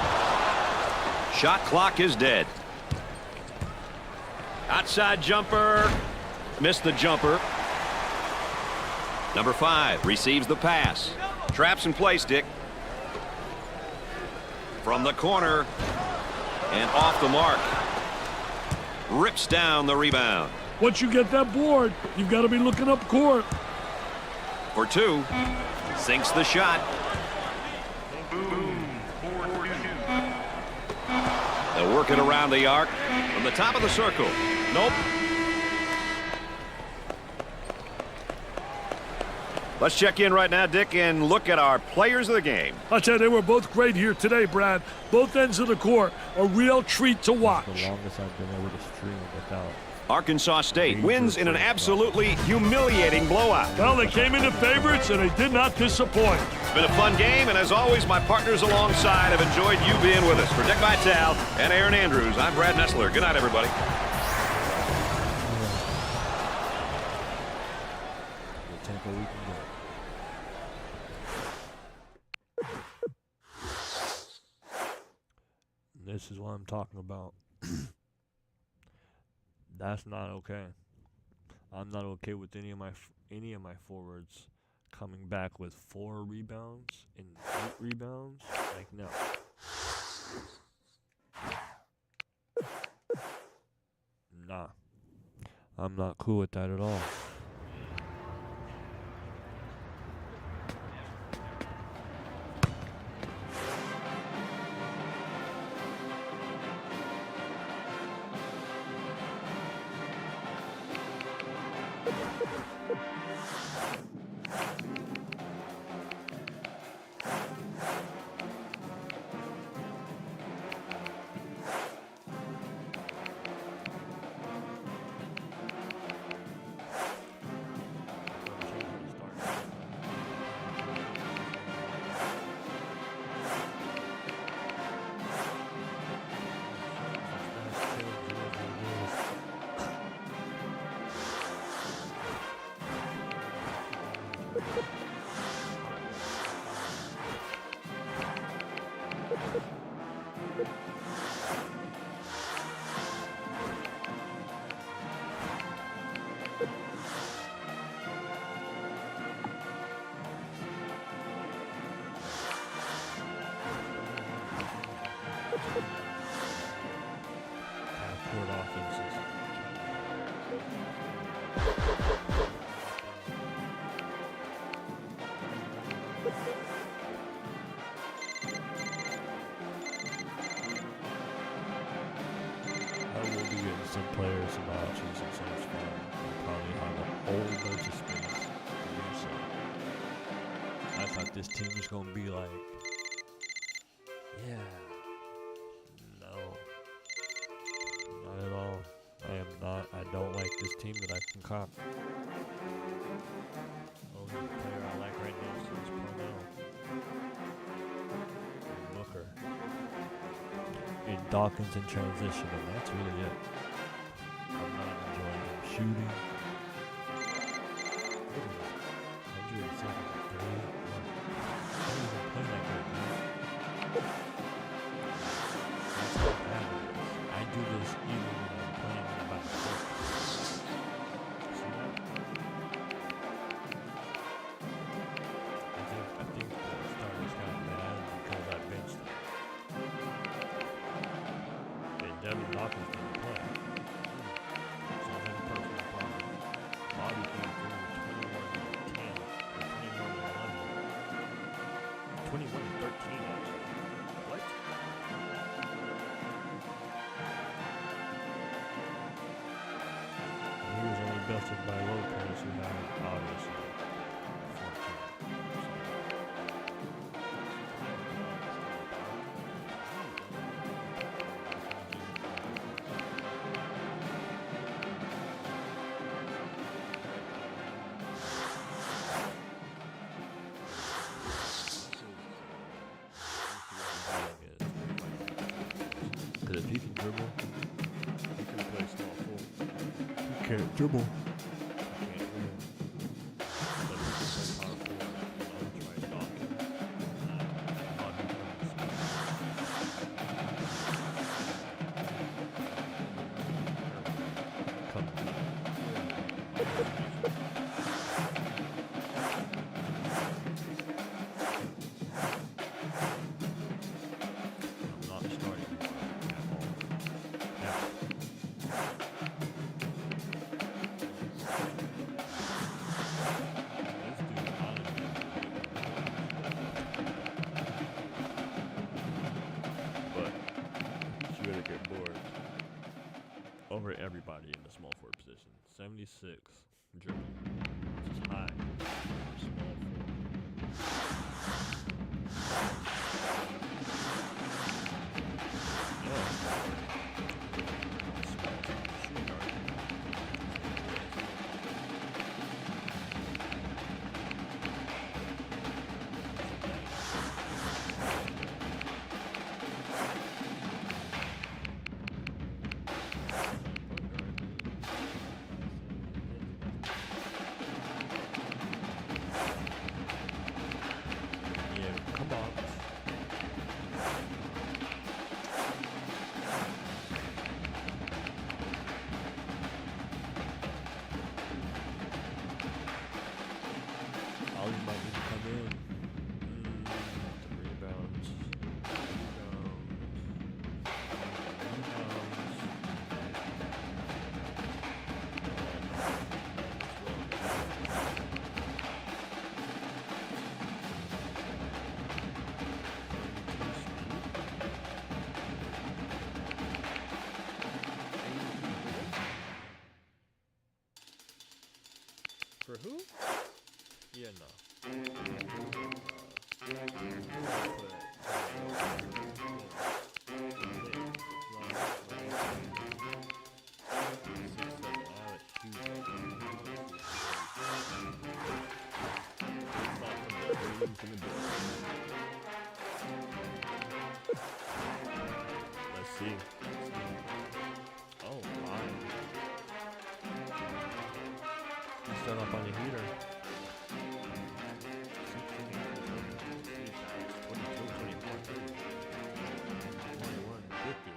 Shot clock is dead. Outside jumper. Missed the jumper. Number 5 receives the pass. Traps in place, Dick. From the corner and off the mark. Rips down the rebound. Once you get that board, you've got to be looking up court. For 2. Sinks the shot. Boom. 4-2. They'll work it around the arc from the top of the circle. Nope. Let's check in right now, Dick, and look at our players of the game. I'll tell you, they were both great here today, Brad. Both ends of the court. A real treat to watch. The longest I've been able to stream without. Arkansas State wins in an absolutely humiliating blowout. Well, they came in the favorites, and they did not disappoint. It's been a fun game, and as always, my partners alongside have enjoyed you being with us. For Dick Vitale and Aaron Andrews, I'm Brad Nessler. Good night, everybody. This is what I'm talking about. That's not okay. I'm not okay with any of my forwards coming back with 4 rebounds and 8 rebounds. Like, no. Nah. I'm not cool with that at all. Half-court offenses. I will be getting some players some options and some fun. We'll probably have a whole bunch of space to do so. I thought this team was going to be like, yeah. No. Not at all. I am not. I don't like this team that I can cop. Only player I like right now is Parnell. And Booker. And Dawkins in transition, and that's really it. I'm not enjoying him shooting. Look at that. 173. I don't even play that good, man. That's how bad it is. I do this even when I'm playing by myself. See that? I think the starters got mad because I benched him. And Devin Dawkins didn't play. So I had a personal problem. Bobby came through 21-10 or 21-11. 21-13 actually. What? He was only bested by Lopez, who had obviously 14. Because if he can dribble, he can play small forward. He can't dribble. He can't win. But he can play power forward. I would try Dawkins. I'm not starting at all. Now, but you're gonna get bored over everybody in the small forward position. 76 dribbling, which is high for small forward. Yeah, come on. For who? Yeah, no. Let's see. Oh, my. You start off on the heater. 22, 24, 30, 21, 50.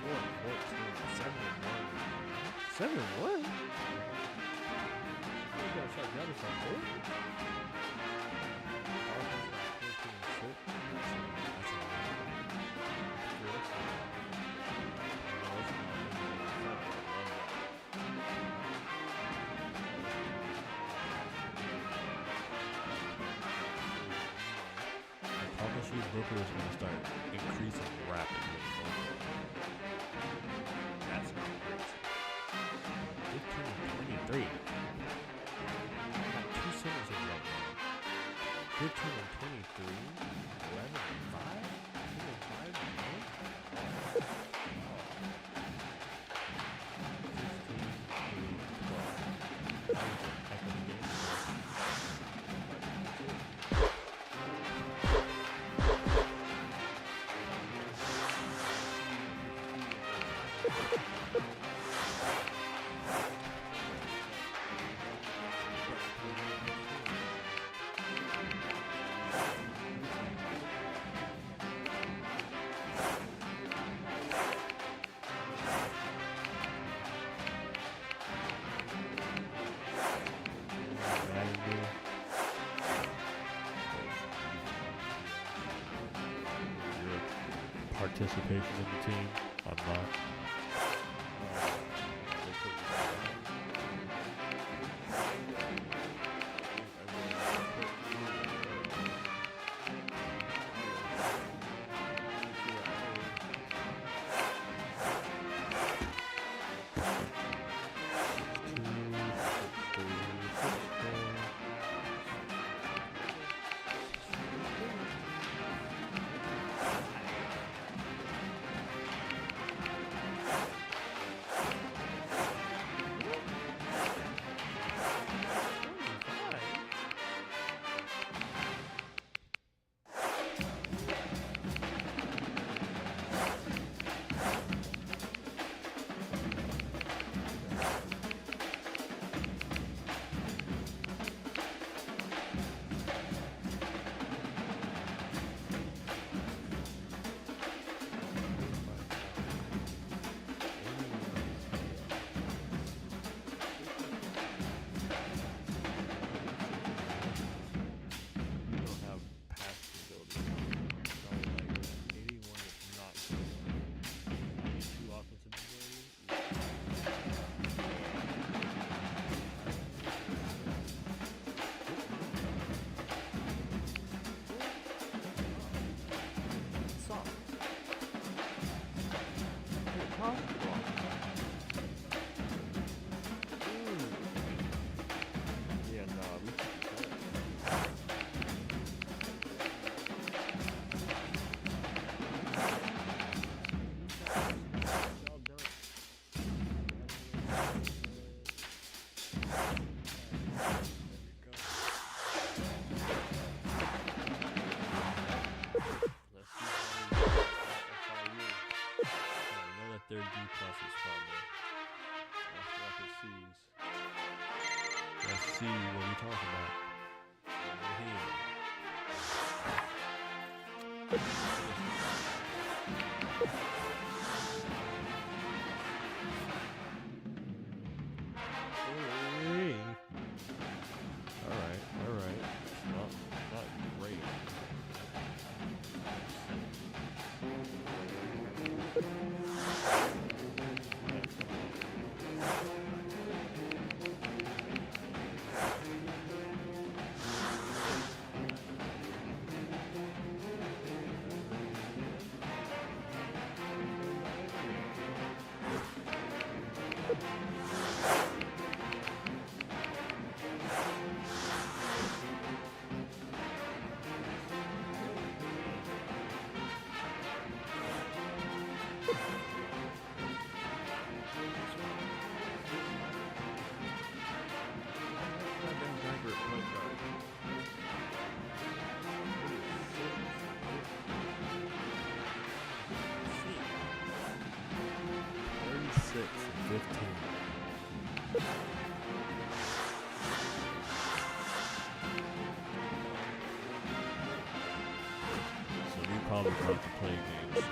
4, 14, 7, 1. 7, 1? You gotta start the other side, boy. Booker is going to start increasing rapidly. That's not great. 15 and 23. Got 2 centers in right now. 15 and 23. 11 and 5. 2 and 5 and 1. 16, 3, 12. That was a heck of a game. Participation in the team. I'm not. Their D plus is probably. Let's C's. Let's see what we talking about. All right. Not great. play games soon.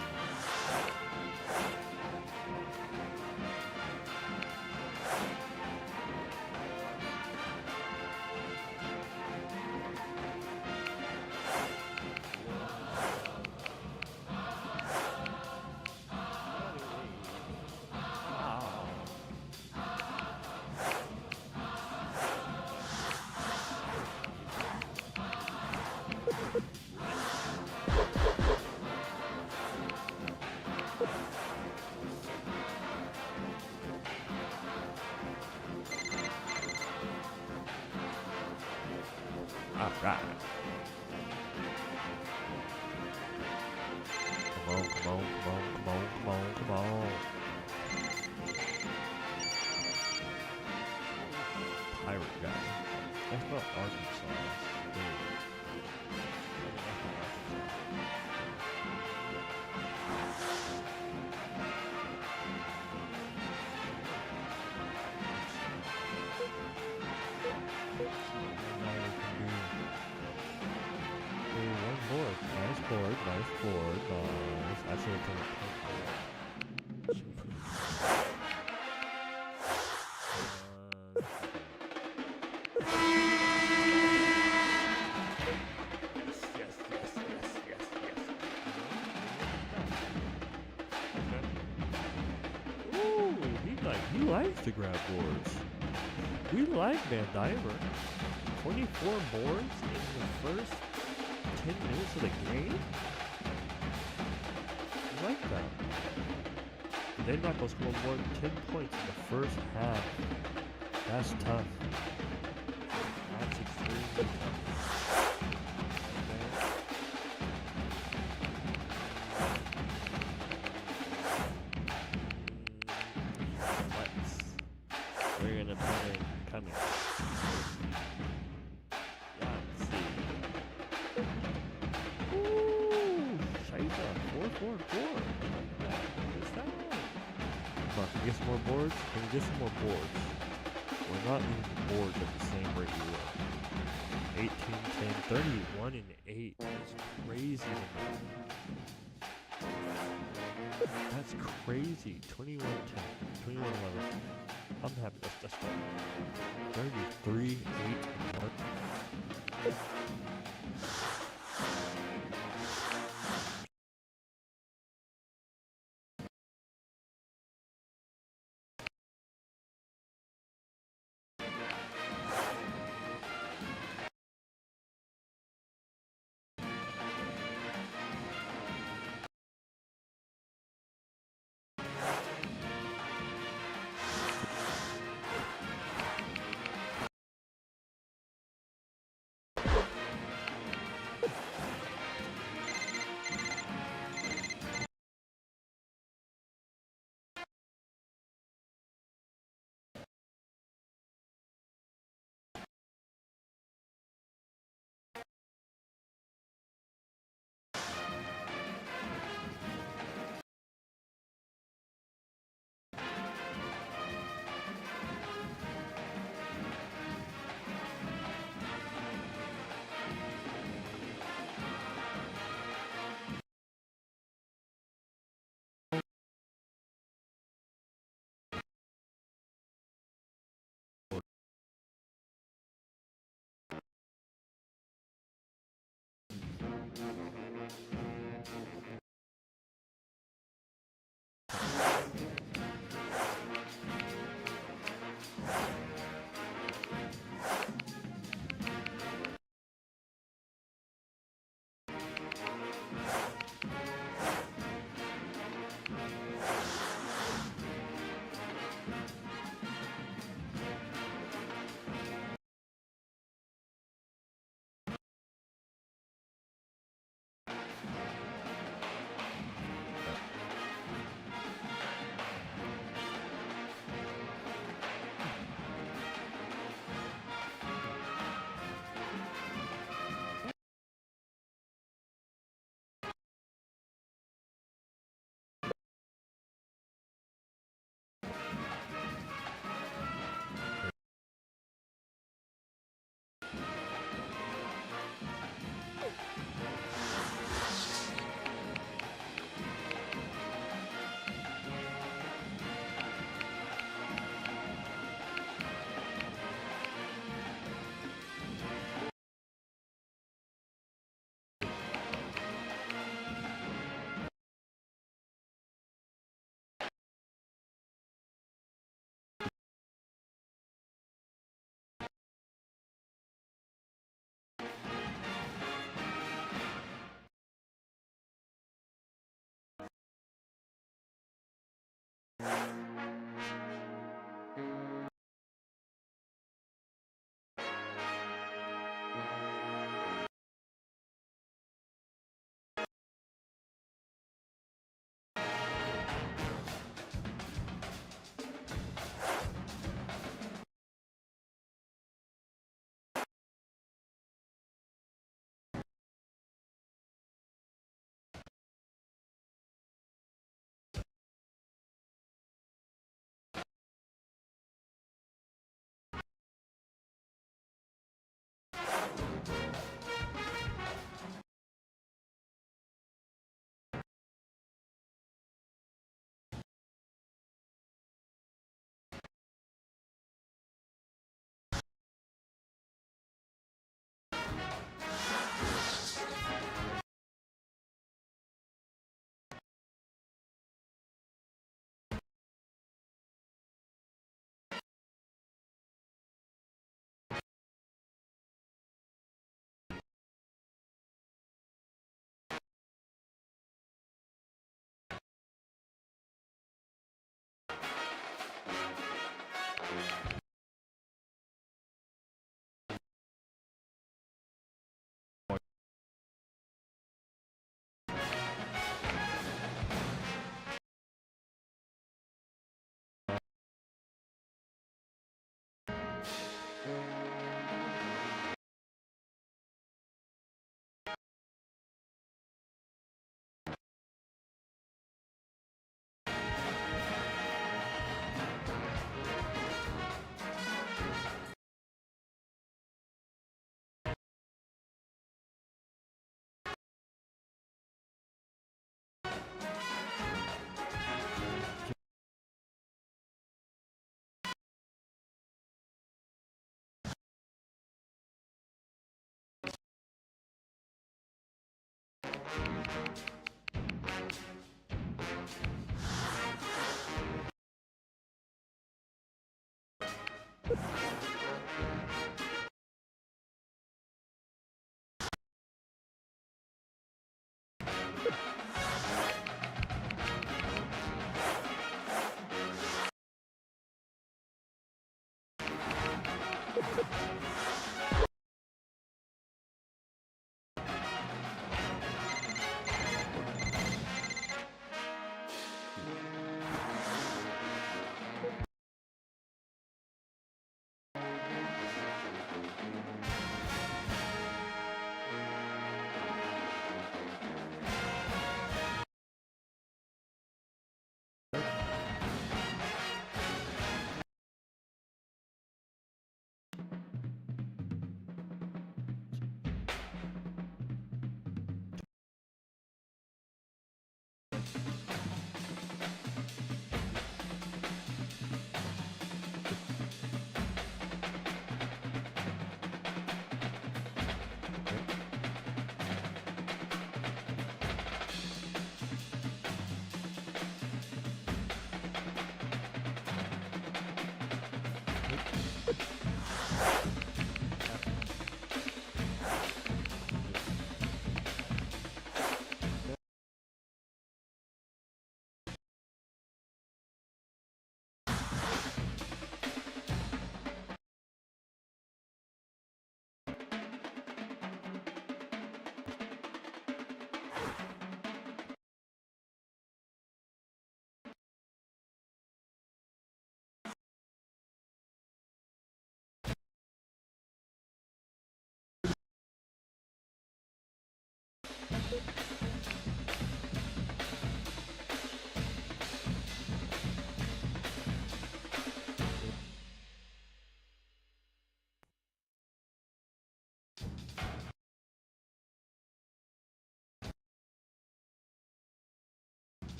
Alright. Come on, come on, come on, come on, come on, come on. Pirate guy. That's not Arkansas. Dude. Nice board, nice board, nice. Actually, it's he likes to grab boards. We like Van Diver. 24 boards in the first 10 minutes of the game? I like that. They're not going to score more than 10 points in the first half. That's tough. That's extremely tough. We're going to play coming. Come on, can we get some more boards? Can we get some more boards? We're not losing boards at the same rate we were. 18, 10, 31, and 8. That's crazy. That's crazy. 21, 10, 21, 11. I'm happy. That's fine. 33, 8, and 1.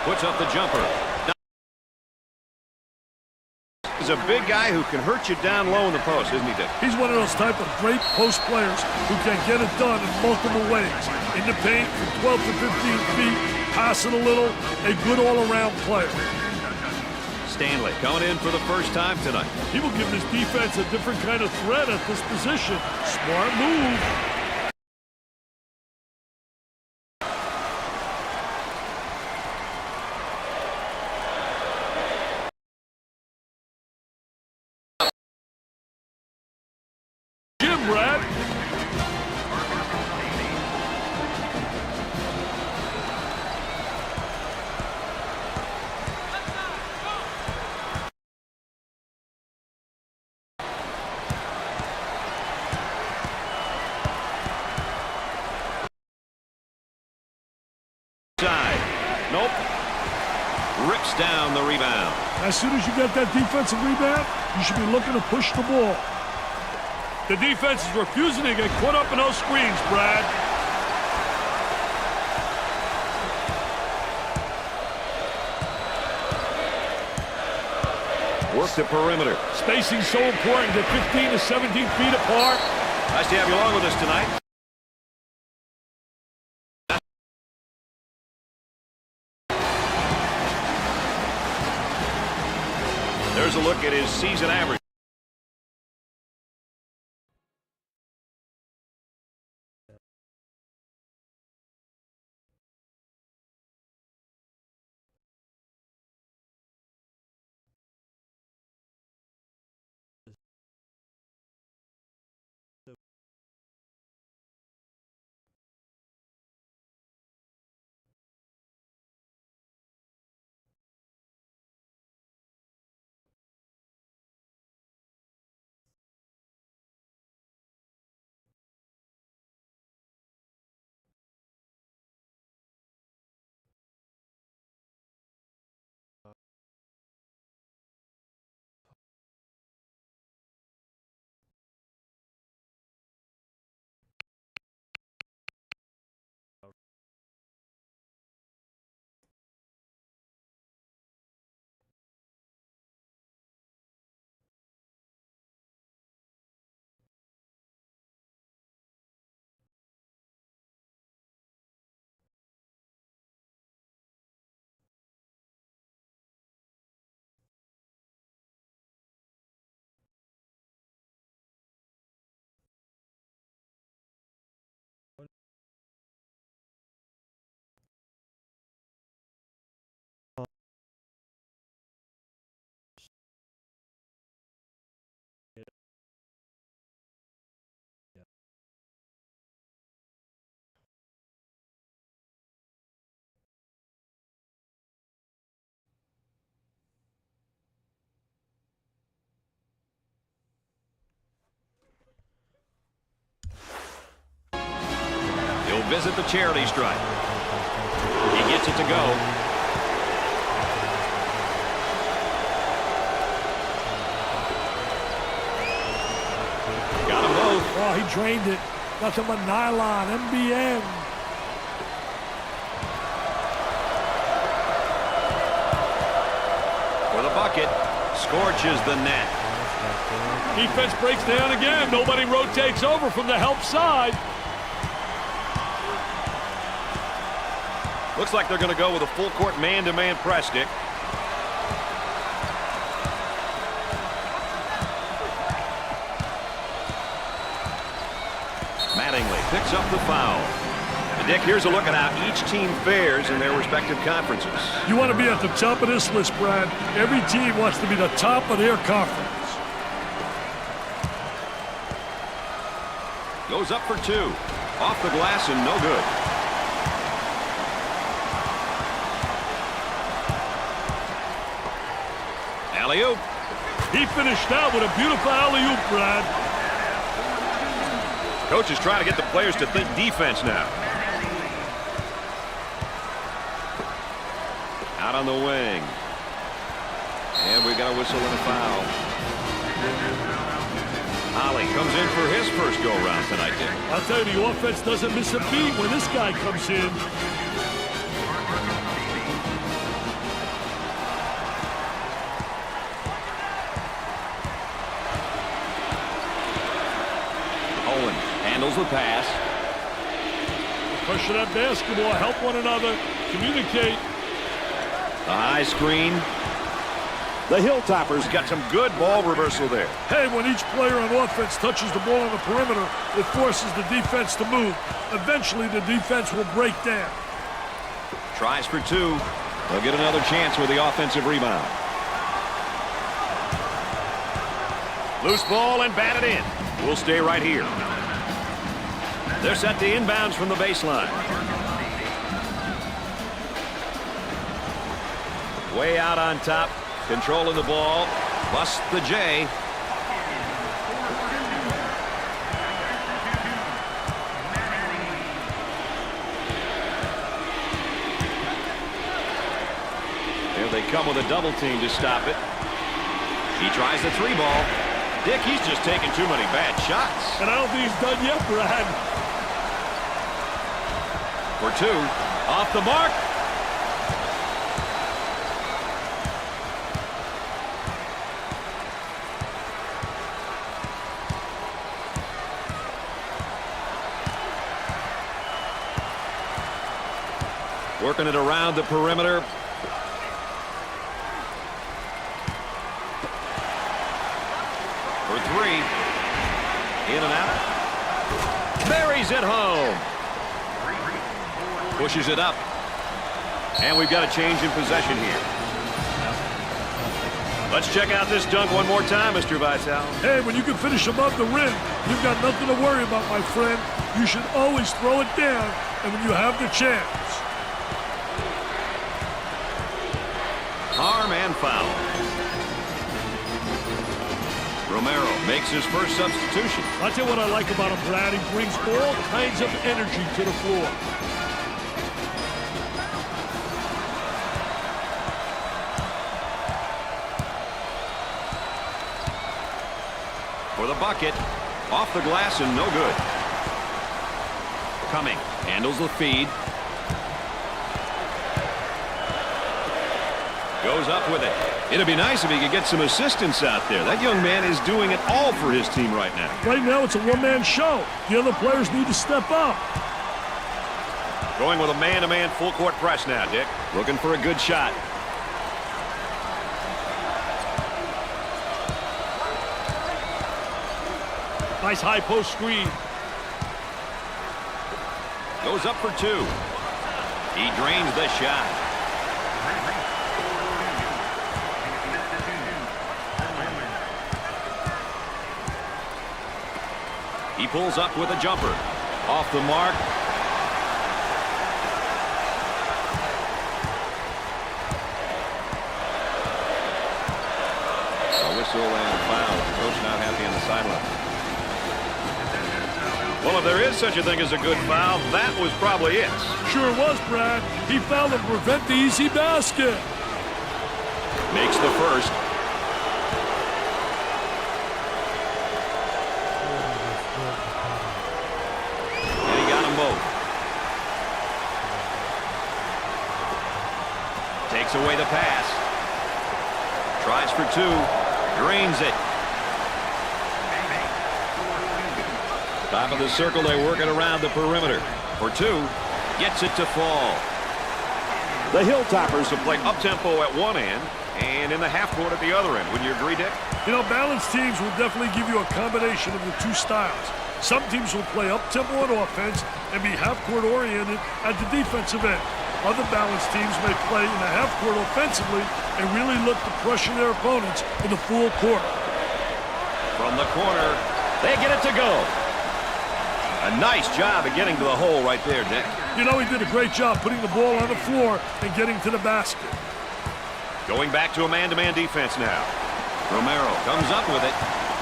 Puts up the jumper. He's a big guy who can hurt you down low in the post, isn't he, Dick? He's one of those type of great post players who can get it done in multiple ways. In the paint from 12 to 15 feet, passing a little, a good all-around player. Stanley going in for the first time tonight. He will give his defense a different kind of threat at this position. Smart move. Brad. Side. Nope. Rips down the rebound. As soon as you get that defensive rebound, you should be looking to push the ball. The defense is refusing to get caught up in those screens, Brad. Work the perimeter. Spacing so important at 15 to 17 feet apart. Nice to have you along with us tonight. There's a look at his season average. visit the charity stripe. He gets it to go. Got them both. Oh, he drained it. Nothing but nylon, MBN. For the bucket. Scorches the net. Defense breaks down again. Nobody rotates over from the help side. Looks like they're going to go with a full court man-to-man press, Dick. Mattingly picks up the foul. And Dick, here's a look at how each team fares in their respective conferences. You want to be at the top of this list, Brad. Every team wants to be the top of their conference. Goes up for two. Off the glass and no good. Alley-oop. He finished out with a beautiful alley-oop, Brad. Coach is trying to get the players to think defense now. Out on the wing. And we got a whistle and a foul. Holly comes in for his first go-round tonight, Dick. I'll tell you, the offense doesn't miss a beat when this guy comes in. Owen handles the pass. Pressure that basketball, help one another, communicate. The high screen. The Hilltoppers got some good ball reversal there. Hey, when each player on offense touches the ball on the perimeter, it forces the defense to move. Eventually, the defense will break down. Tries for two. They'll get another chance with the offensive rebound. Loose ball and batted in. We'll stay right here. They're set to inbounds from the baseline. Way out on top. Controlling the ball. Busts the J. Here they come with a double team to stop it. He tries the three ball. Dick, he's just taking too many bad shots. And I don't think he's done yet, Brad. For two. Off the mark. Working it around the perimeter. For three. In and out. Buries it home. Pushes it up. And we've got a change in possession here. Let's check out this dunk one more time, Mr. Vitale. Hey, when you can finish above the rim, you've got nothing to worry about, my friend. You should always throw it down, and when you have the chance. Harm and foul. Romero makes his first substitution. I'll tell you what I like about him, Brad. He brings all kinds of energy to the floor. For the bucket. Off the glass and no good. Coming. Handles the feed. Goes up with it. It'd be nice if he could get some assistance out there. That young man is doing it all for his team right now. Right now, it's a one-man show. The other players need to step up. Going with a man-to-man full-court press now, Dick. Looking for a good shot. Nice high post screen. Goes up for two. He drains the shot. He pulls up with a jumper. Off the mark. A whistle and a foul. Coach not happy on the sideline. Well, if there is such a thing as a good foul, that was probably it. Sure was, Brad. He fouled to prevent the easy basket. Makes the first. And he got them both. Takes away the pass. Tries for two. Drains it. Top of the circle, they're working around the perimeter. For two. Gets it to fall. The Hilltoppers have played up-tempo at one end and in the half court at the other end. Would you agree, Dick? You know, balanced teams will definitely give you a combination of the two styles. Some teams will play up-tempo on offense and be half-court oriented at the defensive end. Other balanced teams may play in the half-court offensively and really look to pressure their opponents in the full court. From the corner, they get it to go. A nice job of getting to the hole right there, Dick. You know, he did a great job putting the ball on the floor and getting to the basket. Going back to a man-to-man defense now. Romero comes up with it.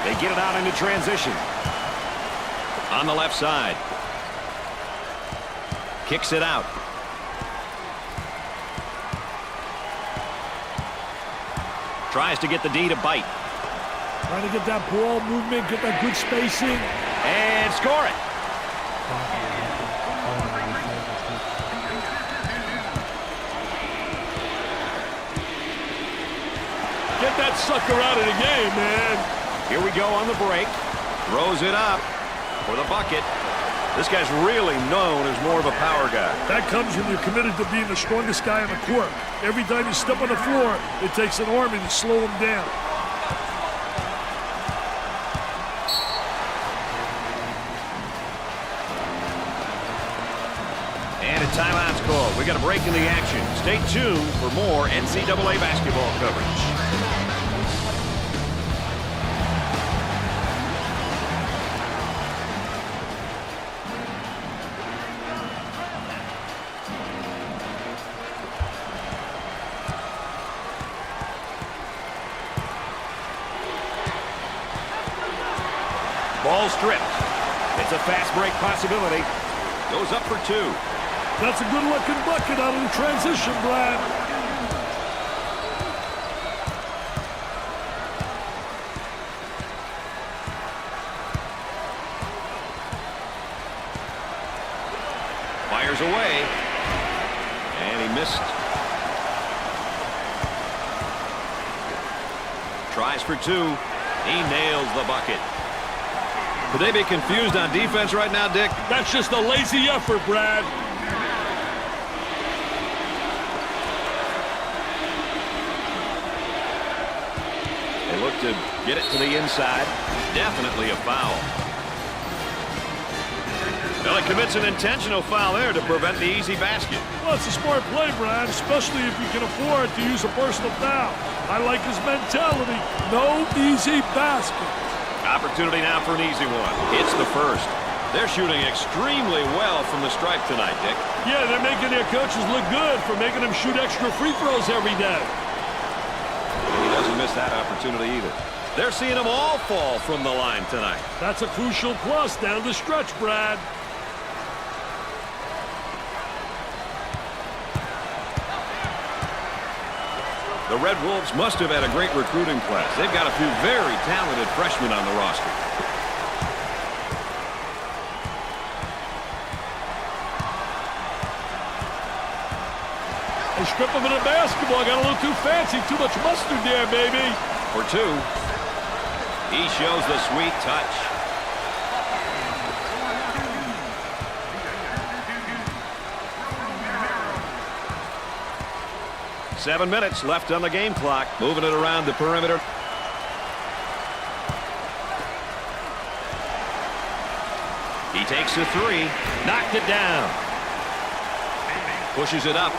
They get it out into transition. On the left side. Kicks it out. Tries to get the D to bite. Trying to get that ball movement, get that good spacing. And score it. Get that sucker out of the game, man. Here we go on the break. Throws it up for the bucket. This guy's really known as more of a power guy. That comes when you're committed to being the strongest guy on the court. Every time you step on the floor, it takes an army to slow him down. And a timeout's called. We got a break in the action. Stay tuned for more NCAA basketball coverage. Ball stripped. It's a fast break possibility. Goes up for two. That's a good-looking bucket out of the transition, Brad. Fires away. And he missed. Tries for two. He nails the bucket. Could they be confused on defense right now, Dick? That's just a lazy effort, Brad. They look to get it to the inside. Definitely a foul. Well, it commits an intentional foul there to prevent the easy basket. Well, it's a smart play, Brad, especially if you can afford to use a personal foul. I like his mentality. No easy basket. Opportunity now for an easy one. It's the first. They're shooting extremely well from the stripe tonight, Dick. Yeah, they're making their coaches look good for making them shoot extra free throws every day. He doesn't miss that opportunity either. They're seeing them all fall from the line tonight. That's a crucial plus down the stretch, Brad. The Red Wolves must have had a great recruiting class. They've got a few very talented freshmen on the roster. They strip him in a basketball. Got a little too fancy. Too much mustard there, baby. For two. He shows the sweet touch. Seven minutes left on the game clock. Moving it around the perimeter. He takes the three. Knocked it down. Pushes it up.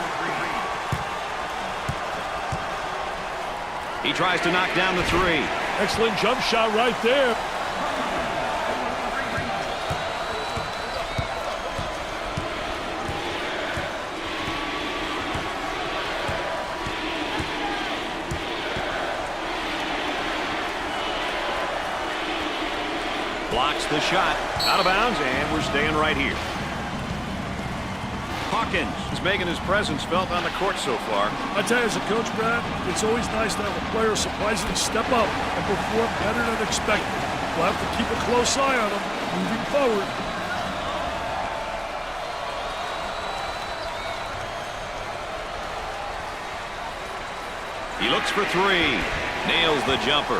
He tries to knock down the three. Excellent jump shot right there. Blocks the shot. Out of bounds, and we're staying right here. Hawkins is making his presence felt on the court so far. I tell you, as a coach, Brad, it's always nice to have a player surprisingly step up and perform better than expected. We'll have to keep a close eye on him moving forward. He looks for three. Nails the jumper.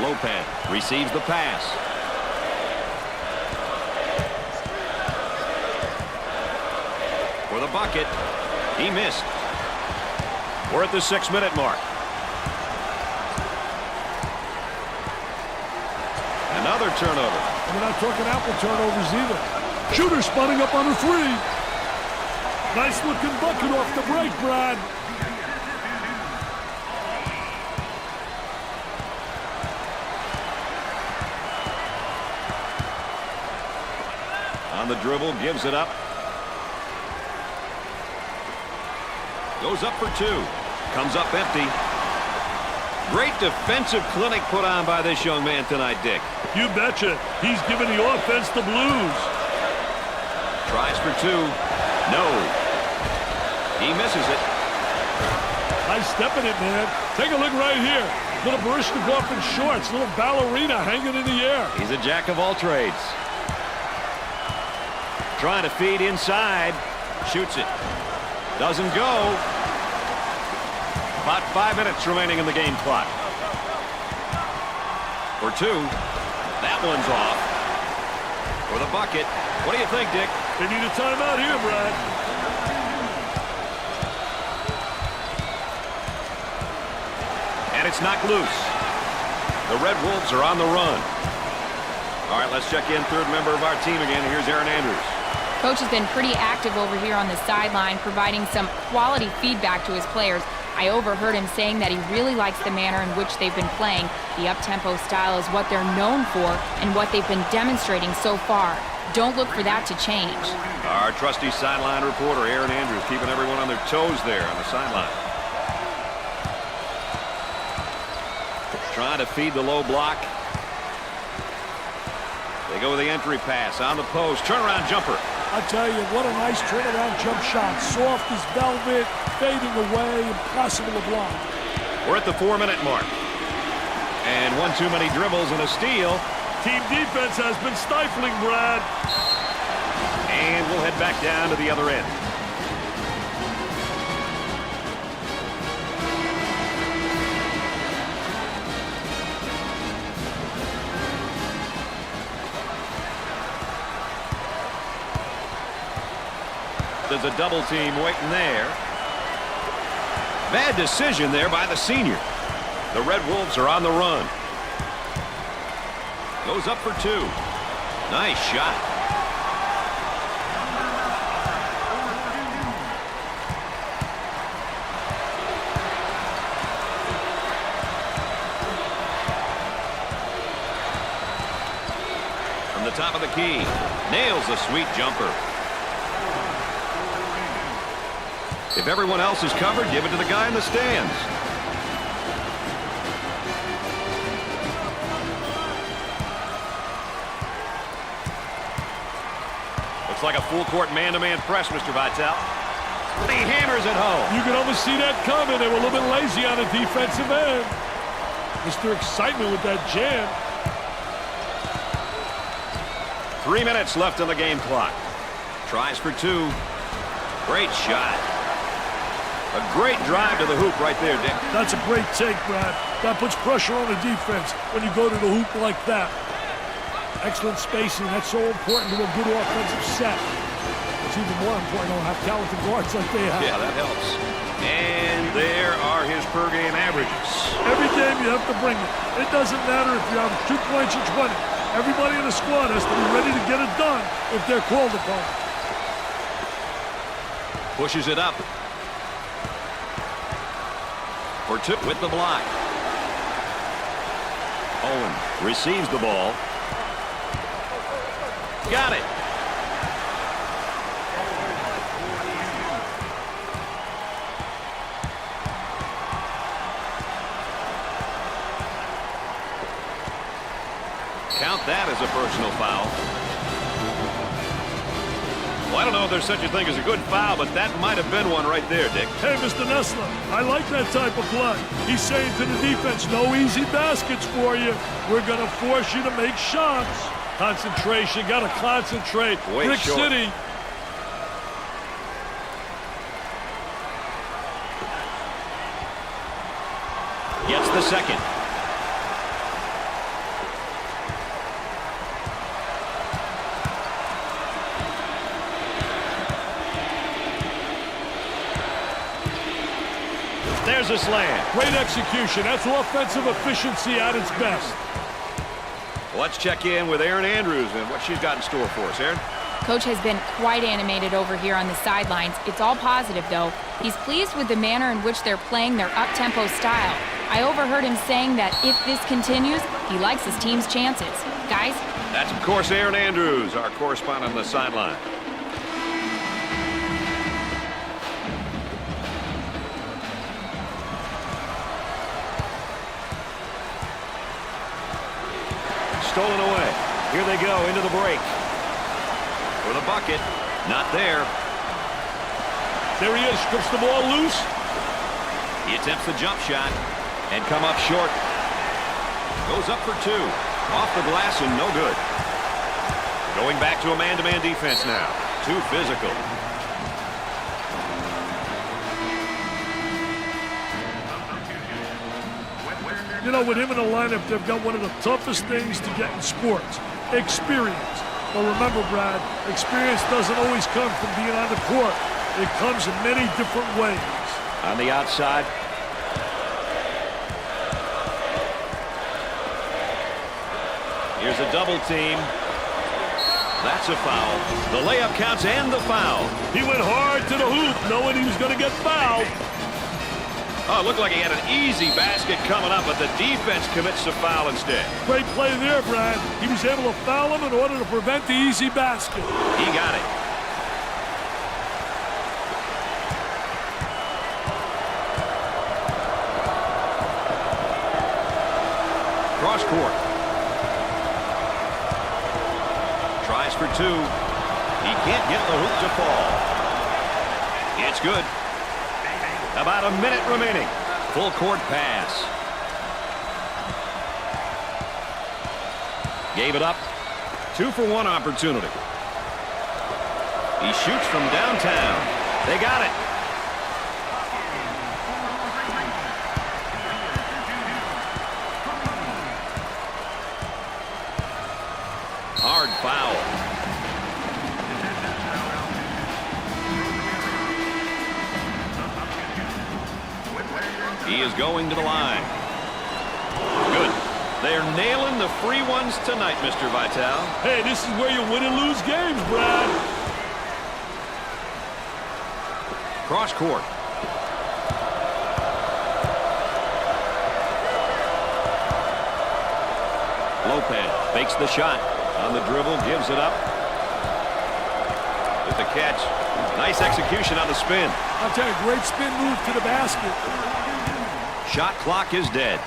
Lopez receives the pass. For the bucket. He missed. We're at the 6-minute mark. Another turnover. And we're not talking apple turnovers either. Shooter spotting up on the three. Nice looking bucket off the break, Brad. On the dribble, gives it up. Goes up for two. Comes up empty. Great defensive clinic put on by this young man tonight, Dick. You betcha. He's giving the offense the blues. Tries for two. No. He misses it. Nice step in it, man. Take a look right here. Little Barishnikov in shorts. Little ballerina hanging in the air. He's a jack of all trades. Trying to feed inside. Shoots it. Doesn't go. About 5 minutes remaining in the game clock. For two. That one's off. For the bucket. What do you think, Dick? They need a timeout here, Brad. And it's knocked loose. The Red Wolves are on the run. All right, let's check in third member of our team again. Here's Aaron Andrews. Coach has been pretty active over here on the sideline, providing some quality feedback to his players. I overheard him saying that he really likes the manner in which they've been playing. The up-tempo style is what they're known for and what they've been demonstrating so far. Don't look for that to change. Our trusty sideline reporter, Aaron Andrews, keeping everyone on their toes there on the sideline. Trying to feed the low block. They go with the entry pass on the post. Turnaround jumper. I tell you, what a nice turnaround jump shot. Soft as velvet, fading away, impossible to block. We're at the 4-minute mark. And one too many dribbles and a steal. Team defense has been stifling, Brad. And we'll head back down to the other end. There's a double team waiting there. Bad decision there by the senior. The Red Wolves are on the run. Goes up for two. Nice shot. From the top of the key. Nails a sweet jumper. If everyone else is covered, give it to the guy in the stands. Looks like a full-court man-to-man press, Mr. Vitale. He hammers it home. You can almost see that coming. They were a little bit lazy on the defensive end. Mr. Excitement with that jam. 3 minutes left on the game clock. Tries for two. Great shot. A great drive to the hoop right there, Dick. That's a great take, Brad. That puts pressure on the defense when you go to the hoop like that. Excellent spacing. That's so important to a good offensive set. It's even more important to have talented guards like they have. Yeah, that helps. And there are his per-game averages. Every game you have to bring it. It doesn't matter if you have 2 points or 20. Everybody in the squad has to be ready to get it done if they're called upon. Pushes it up. For two with the block. Owen receives the ball. Got it. count that as a personal foul. Well, I don't know if there's such a thing as a good foul, but that might have been one right there, Dick. Hey, Mr. Nessler, I like that type of play. He's saying to the defense, no easy baskets for you. We're going to force you to make shots. Concentration, got to concentrate. Way Rick short. City. Gets the second. There's a slam. Great execution. That's offensive efficiency at its best. Let's check in with Erin Andrews and what she's got in store for us. Erin? Coach has been quite animated over here on the sidelines. It's all positive, though. He's pleased with the manner in which they're playing their up-tempo style. I overheard him saying that if this continues, he likes his team's chances. Guys? That's, of course, Erin Andrews, our correspondent on the sideline. Stolen away. Here they go into the break. For the bucket. Not there. There he is. Strips the ball loose. He attempts the jump shot and come up short. Goes up for two. Off the glass and no good. Going back to a man-to-man defense now. Too physical. You know, with him in the lineup, they've got one of the toughest things to get in sports, experience. But remember, Brad, experience doesn't always come from being on the court. It comes in many different ways. On the outside. Here's a double team. That's a foul. The layup counts and the foul. He went hard to the hoop, knowing he was going to get fouled. Oh, it looked like he had an easy basket coming up, but the defense commits the foul instead. Great play there, Brad. He was able to foul him in order to prevent the easy basket. He got it. Cross court. Tries for two. He can't get the hoop to fall. It's good. About a minute remaining. Full court pass. Gave it up. 2-for-1 opportunity. He shoots from downtown. They got it. Hard foul. He is going to the line. Good. They're nailing the free ones tonight, Mr. Vitale. Hey, this is where you win and lose games, Brad. Cross court. Lopez fakes the shot. On the dribble, gives it up. With the catch. Nice execution on the spin. I'll tell you, great spin move to the basket. Shot clock is dead.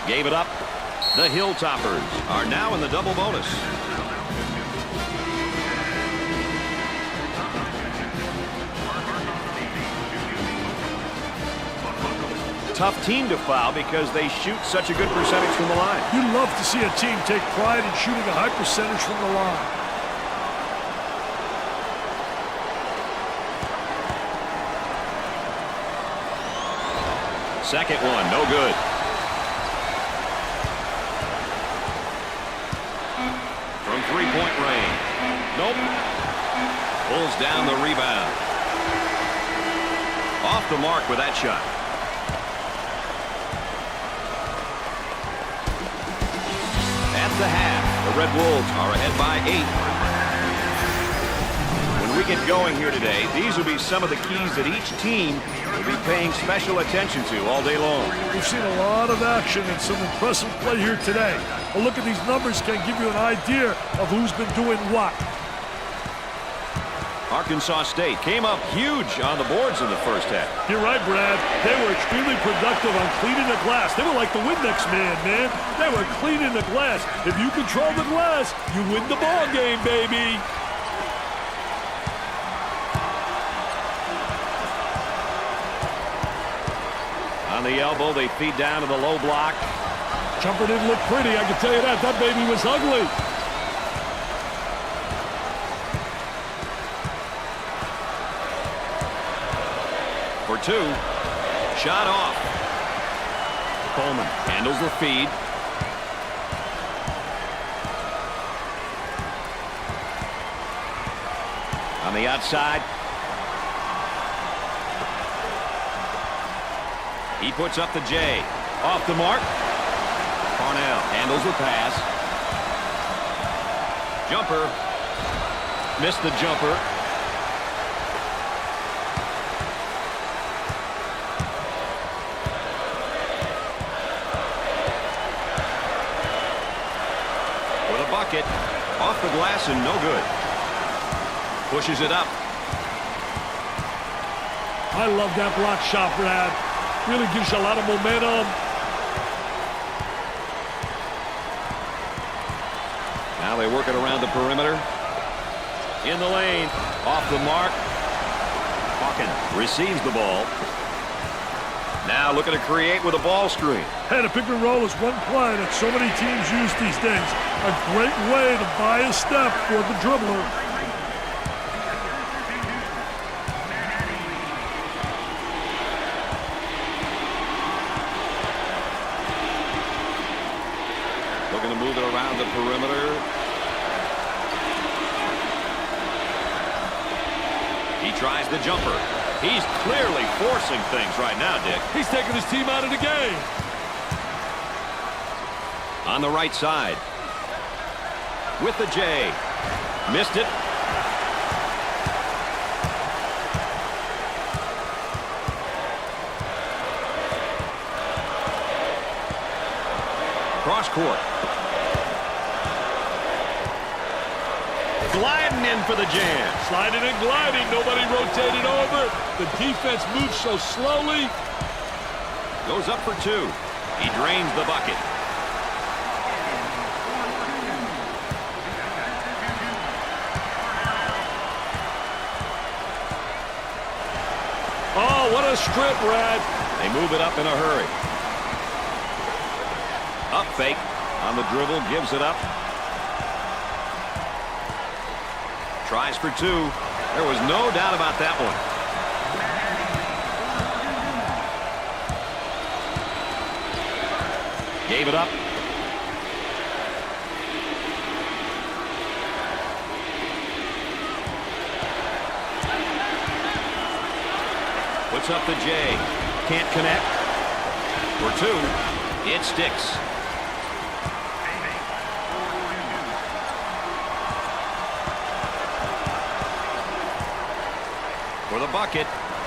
Gave it up. The Hilltoppers are now in the double bonus. Tough team to foul because they shoot such a good percentage from the line. You love to see a team take pride in shooting a high percentage from the line. Second one, no good. From three-point range. Nope. Pulls down the rebound. Off the mark with that shot. At the half, the Red Wolves are ahead by 8. When we get going here today, these will be some of the keys that each team will be paying special attention to all day long. We've seen a lot of action and some impressive play here today. A look at these numbers can give you an idea of who's been doing what. Arkansas State came up huge on the boards in the first half. You're right, Brad. They were extremely productive on cleaning the glass. They were like the Windex man. They were cleaning the glass. If you control the glass, you win the ball game, baby. On the elbow, they feed down to the low block. Jumper didn't look pretty, I can tell you that. That baby was ugly. For two. Shot off. Coleman handles the feed. On the outside. He puts up the J. Off the mark. Parnell handles the pass. Jumper. Missed the jumper. With a bucket. Off the glass and no good. Pushes it up. I love that block shot, Brad. Really gives you a lot of momentum. Now they work it around the perimeter. In the lane. Off the mark. Hawkins receives the ball. Now looking to create with a ball screen. Hey, the pick and roll is one play that so many teams use these days. A great way to buy a step for the dribbler. Looking to move it around the perimeter. He tries the jumper. He's clearly forcing things right now, Dick. He's taking his team out of the game. On the right side. With the J. Missed it. Cross court. Gliding in for the jam. Sliding and gliding. Nobody rotated over. The defense moves so slowly. Goes up for two. He drains the bucket. Oh, what a strip, Brad. They move it up in a hurry. Up fake. On the dribble. Gives it up. Tries for two. There was no doubt about that one. Gave it up. Puts up the J. Can't connect. For two. It sticks. For the bucket.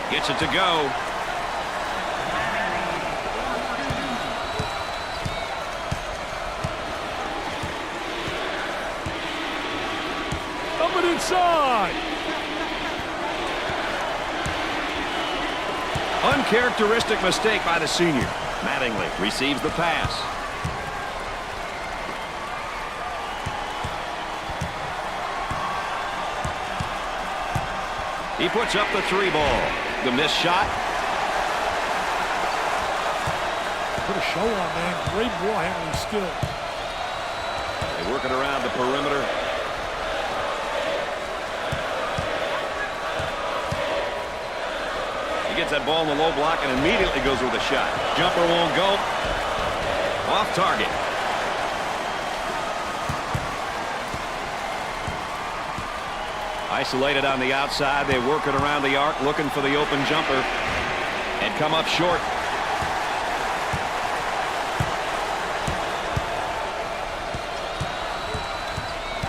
Gets it to go. Up and inside. Uncharacteristic mistake by the senior. Mattingly receives the pass. He puts up the three ball. The missed shot. Put a show on, man. Great ball handling skill. They work it around the perimeter. He gets that ball in the low block and immediately goes with a shot. Jumper won't go. Off target. Isolated on the outside. They work it around the arc looking for the open jumper and come up short.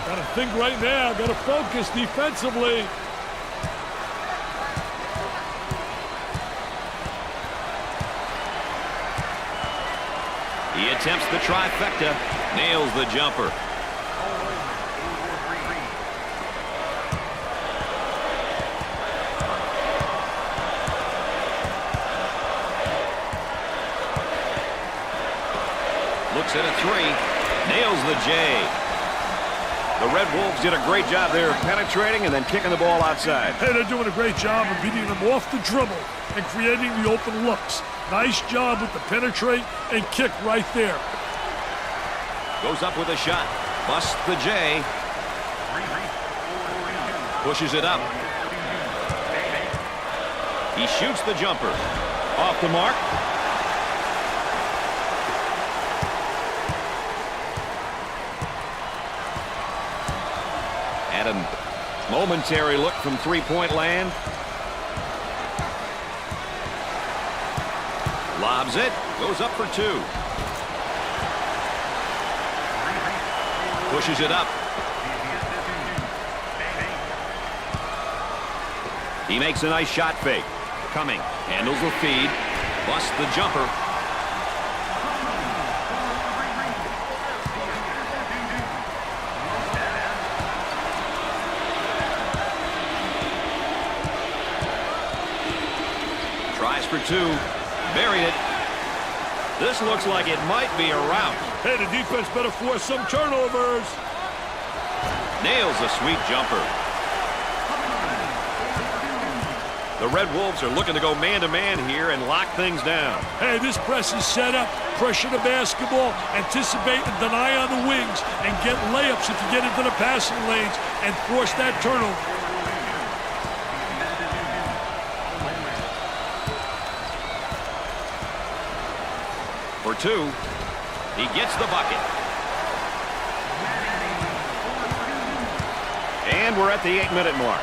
Got to think right now. Got to focus defensively. He attempts the trifecta. Nails the jumper. Makes it a 3. Nails the J. The Red Wolves did a great job there of penetrating and then kicking the ball outside. Hey, they're doing a great job of beating them off the dribble and creating the open looks. Nice job with the penetrate and kick right there. Goes up with a shot. Busts the J. Pushes it up. He shoots the jumper. Off the mark. Had a momentary look from three-point land. Lobs it. Goes up for 2. Pushes it up. He makes a nice shot fake. Coming. Handles the feed. Busts the jumper. Tries for 2. Buried it. This looks like it might be a rout. Hey, the defense better force some turnovers. Nails a sweet jumper. The Red Wolves are looking to go man-to-man here and lock things down. Hey, this press is set up. Pressure the basketball, anticipate and deny on the wings, and get layups if you get into the passing lanes and force that turnover. For 2. He gets the bucket. And we're at the 8-minute mark.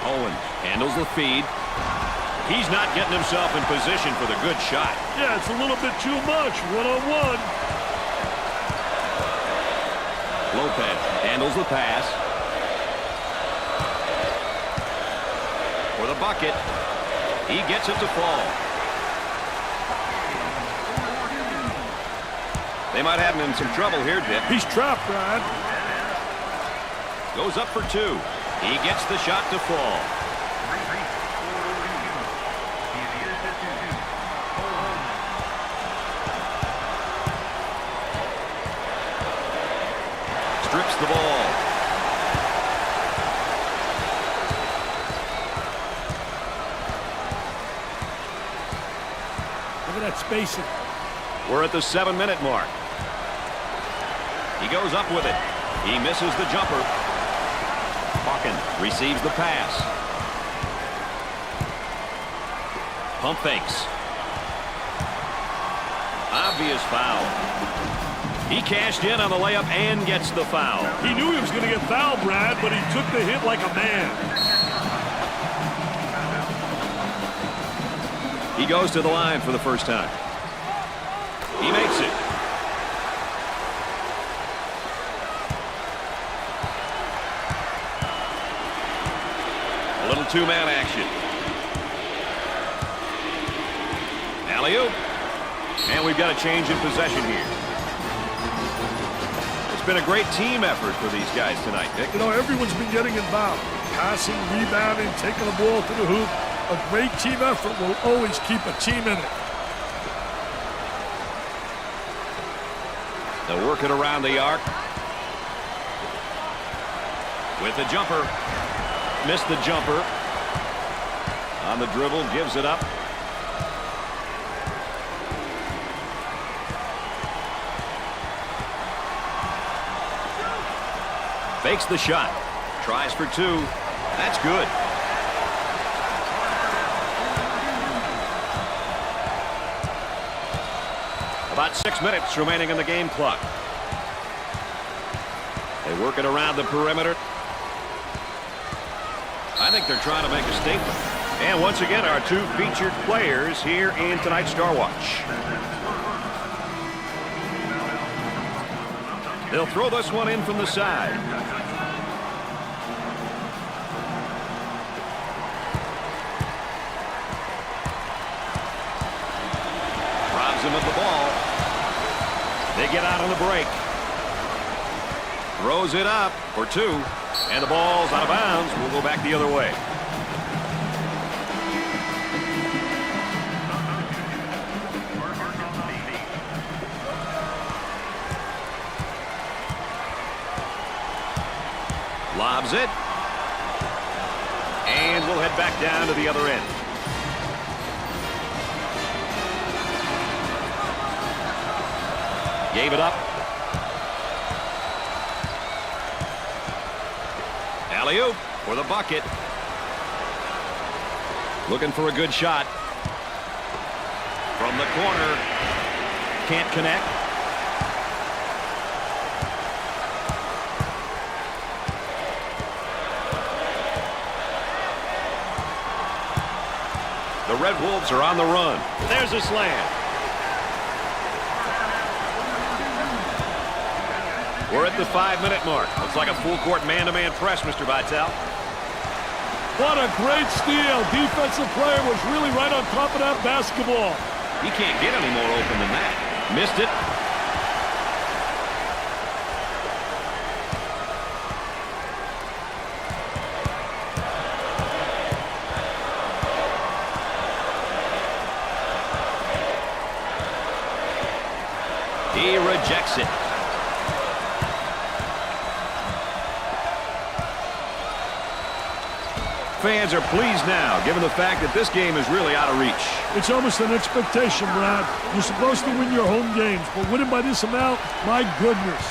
Owens handles the feed. He's not getting himself in position for the good shot. Yeah, it's a little bit too much. One-on-one. Lopez handles the pass. For the bucket. He gets it to fall. They might have him in some trouble here, Dick. He's trapped, Brad. Goes up for 2. He gets the shot to fall. Strips the ball. Look at that spacing. We're at the 7-minute mark. He goes up with it. He misses the jumper. Hawkins receives the pass. Pump fakes. Obvious foul. He cashed in on the layup and gets the foul. He knew he was going to get fouled, Brad, but he took the hit like a man. He goes to the line for the first time. He makes it. A little two-man action. Alley-oop. And we've got a change in possession here. It's been a great team effort for these guys tonight, Dick. You know, everyone's been getting involved. Passing, rebounding, taking the ball to the hoop. A great team effort will always keep a team in it. They'll work it around the arc. With the jumper. Missed the jumper. On the dribble, gives it up. Fakes the shot. Tries for 2. That's good. About 6 minutes remaining in the game clock. They work it around the perimeter. I think they're trying to make a statement. And once again, our 2 featured players here in tonight's Star Watch. They'll throw this one in from the side. Robs him of the ball. They get out on the break. Throws it up for 2. And the ball's out of bounds. We'll go back the other way. Lobs it. And we'll head back down to the other end. Gave it up. Alley-oop for the bucket. Looking for a good shot. From the corner. Can't connect. The Red Wolves are on the run. There's a slam. We're at the 5-minute mark. Looks like a full-court man-to-man press, Mr. Vitale. What a great steal. Defensive player was really right on top of that basketball. He can't get any more open than that. Missed it. He rejects it. Fans are pleased now, given the fact that this game is really out of reach. It's almost an expectation, Brad. You're supposed to win your home games, but winning by this amount, my goodness.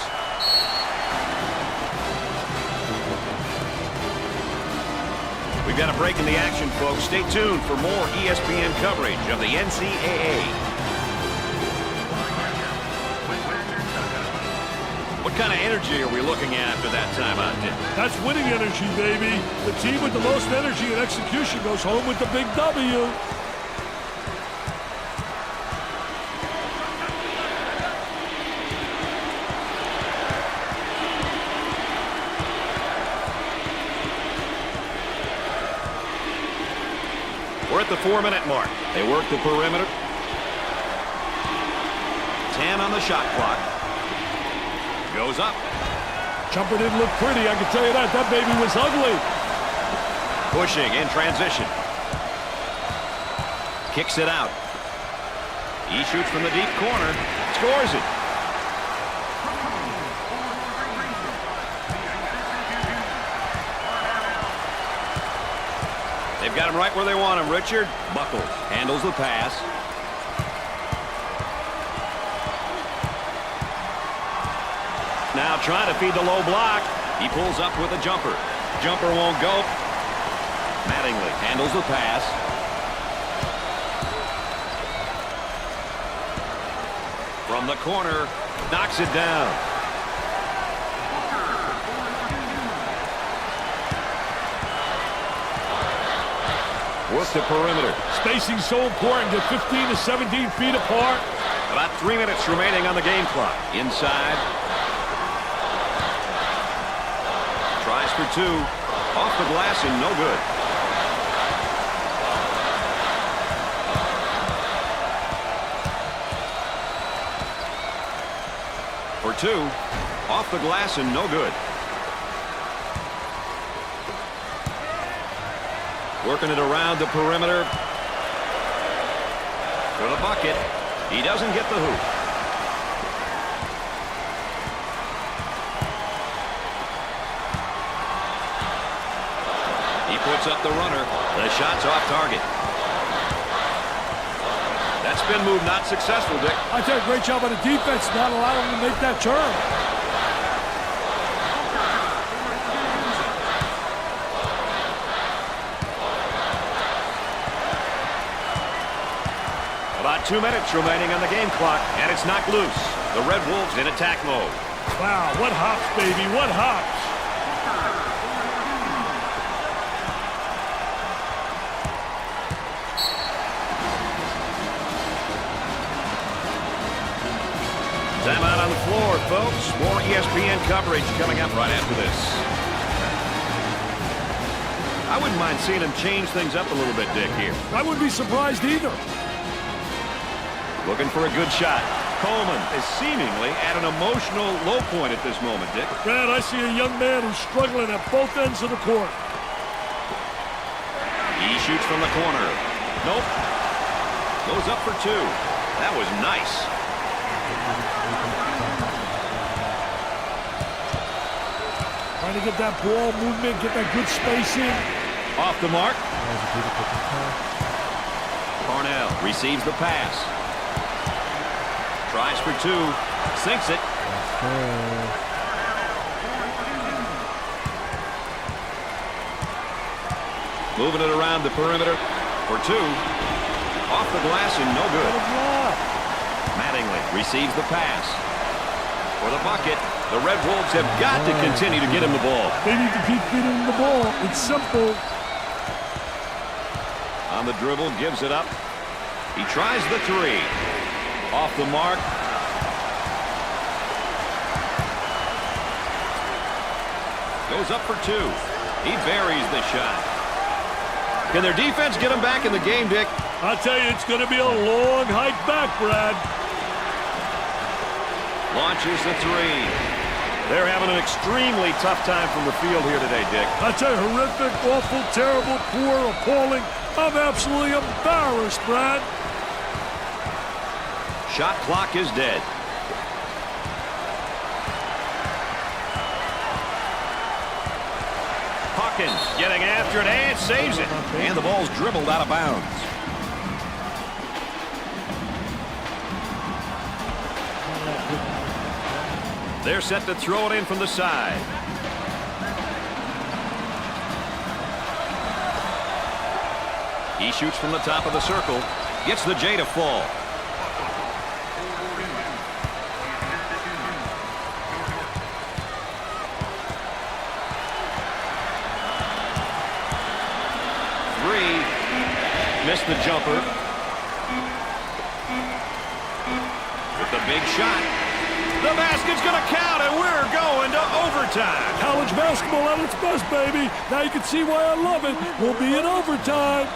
We've got a break in the action, folks. Stay tuned for more ESPN coverage of the NCAA. What kind of energy are we looking at after that timeout, Dick? That's winning energy, baby. The team with the most energy and execution goes home with the big W. We're at the 4-minute mark. They work the perimeter. 10 on the shot clock. Goes up. Jumper didn't look pretty, I can tell you that. That baby was ugly. Pushing in transition. Kicks it out. He shoots from the deep corner. Scores it. They've got him right where they want him, Richard. Buckles handles the pass. Now trying to feed the low block. He pulls up with a jumper. Jumper won't go. Mattingly handles the pass. From the corner, knocks it down. Works the perimeter. Spacing's so important. Get 15 to 17 feet apart. About 3 minutes remaining on the game clock. Inside. Tries for two. Off the glass and no good. For two. Off the glass and no good. Working it around the perimeter. For the bucket. He doesn't get the hoop. He puts up the runner. The shot's off target. That spin move not successful, Dick. I tell you, great job on the defense, not allowing him to make that turn. About 2 minutes remaining on the game clock, and it's knocked loose. The Red Wolves in attack mode. Wow, what hops, baby, what hops. Timeout on the floor, folks. More ESPN coverage coming up right after this. I wouldn't mind seeing him change things up a little bit, Dick, here. I wouldn't be surprised either. Looking for a good shot. Coleman is seemingly at an emotional low point at this moment, Dick. Brad, I see a young man who's struggling at both ends of the court. He shoots from the corner. Nope. Goes up for two. That was nice. Trying to get that ball movement, get that good spacing. Off the mark. That was a beautiful control. Parnell receives the pass. Tries for two. Sinks it. Let's go. Moving it around the perimeter for two. Off the glass and no good. Mattingly receives the pass. For the bucket, the Red Wolves have got to continue to get him the ball. They need to keep feeding him the ball. It's simple. On the dribble, gives it up. He tries the three. Off the mark. Goes up for two. He buries the shot. Can their defense get them back in the game, Dick? I'll tell you, it's going to be a long hike back, Brad. Launches the three. They're having an extremely tough time from the field here today, Dick. I tell you, horrific, awful, terrible, poor, appalling. I'm absolutely embarrassed, Brad. Shot clock is dead. Hawkins getting after it and saves it. And the ball's dribbled out of bounds. They're set to throw it in from the side. He shoots from the top of the circle. Gets the J to fall. Missed the jumper. With the big shot. The basket's going to count, and we're going to overtime. College basketball at its best, baby. Now you can see why I love it. We'll be in overtime.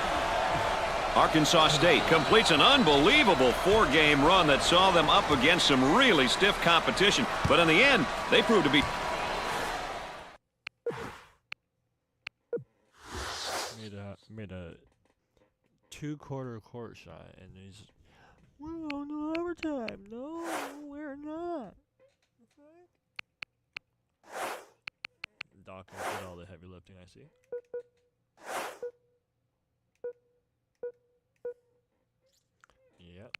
Arkansas State completes an unbelievable four-game run that saw them up against some really stiff competition. But in the end, they proved to be... Made a two-quarter court shot, and he's, we're going to overtime. No, we're not. Dawkins did all the heavy lifting, I see. Yep.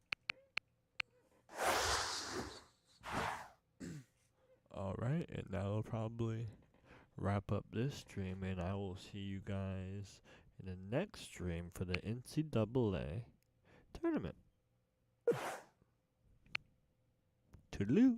Alright, and that'll probably wrap up this stream, and I will see you guys in the next stream for the NCAA tournament. Toodaloo.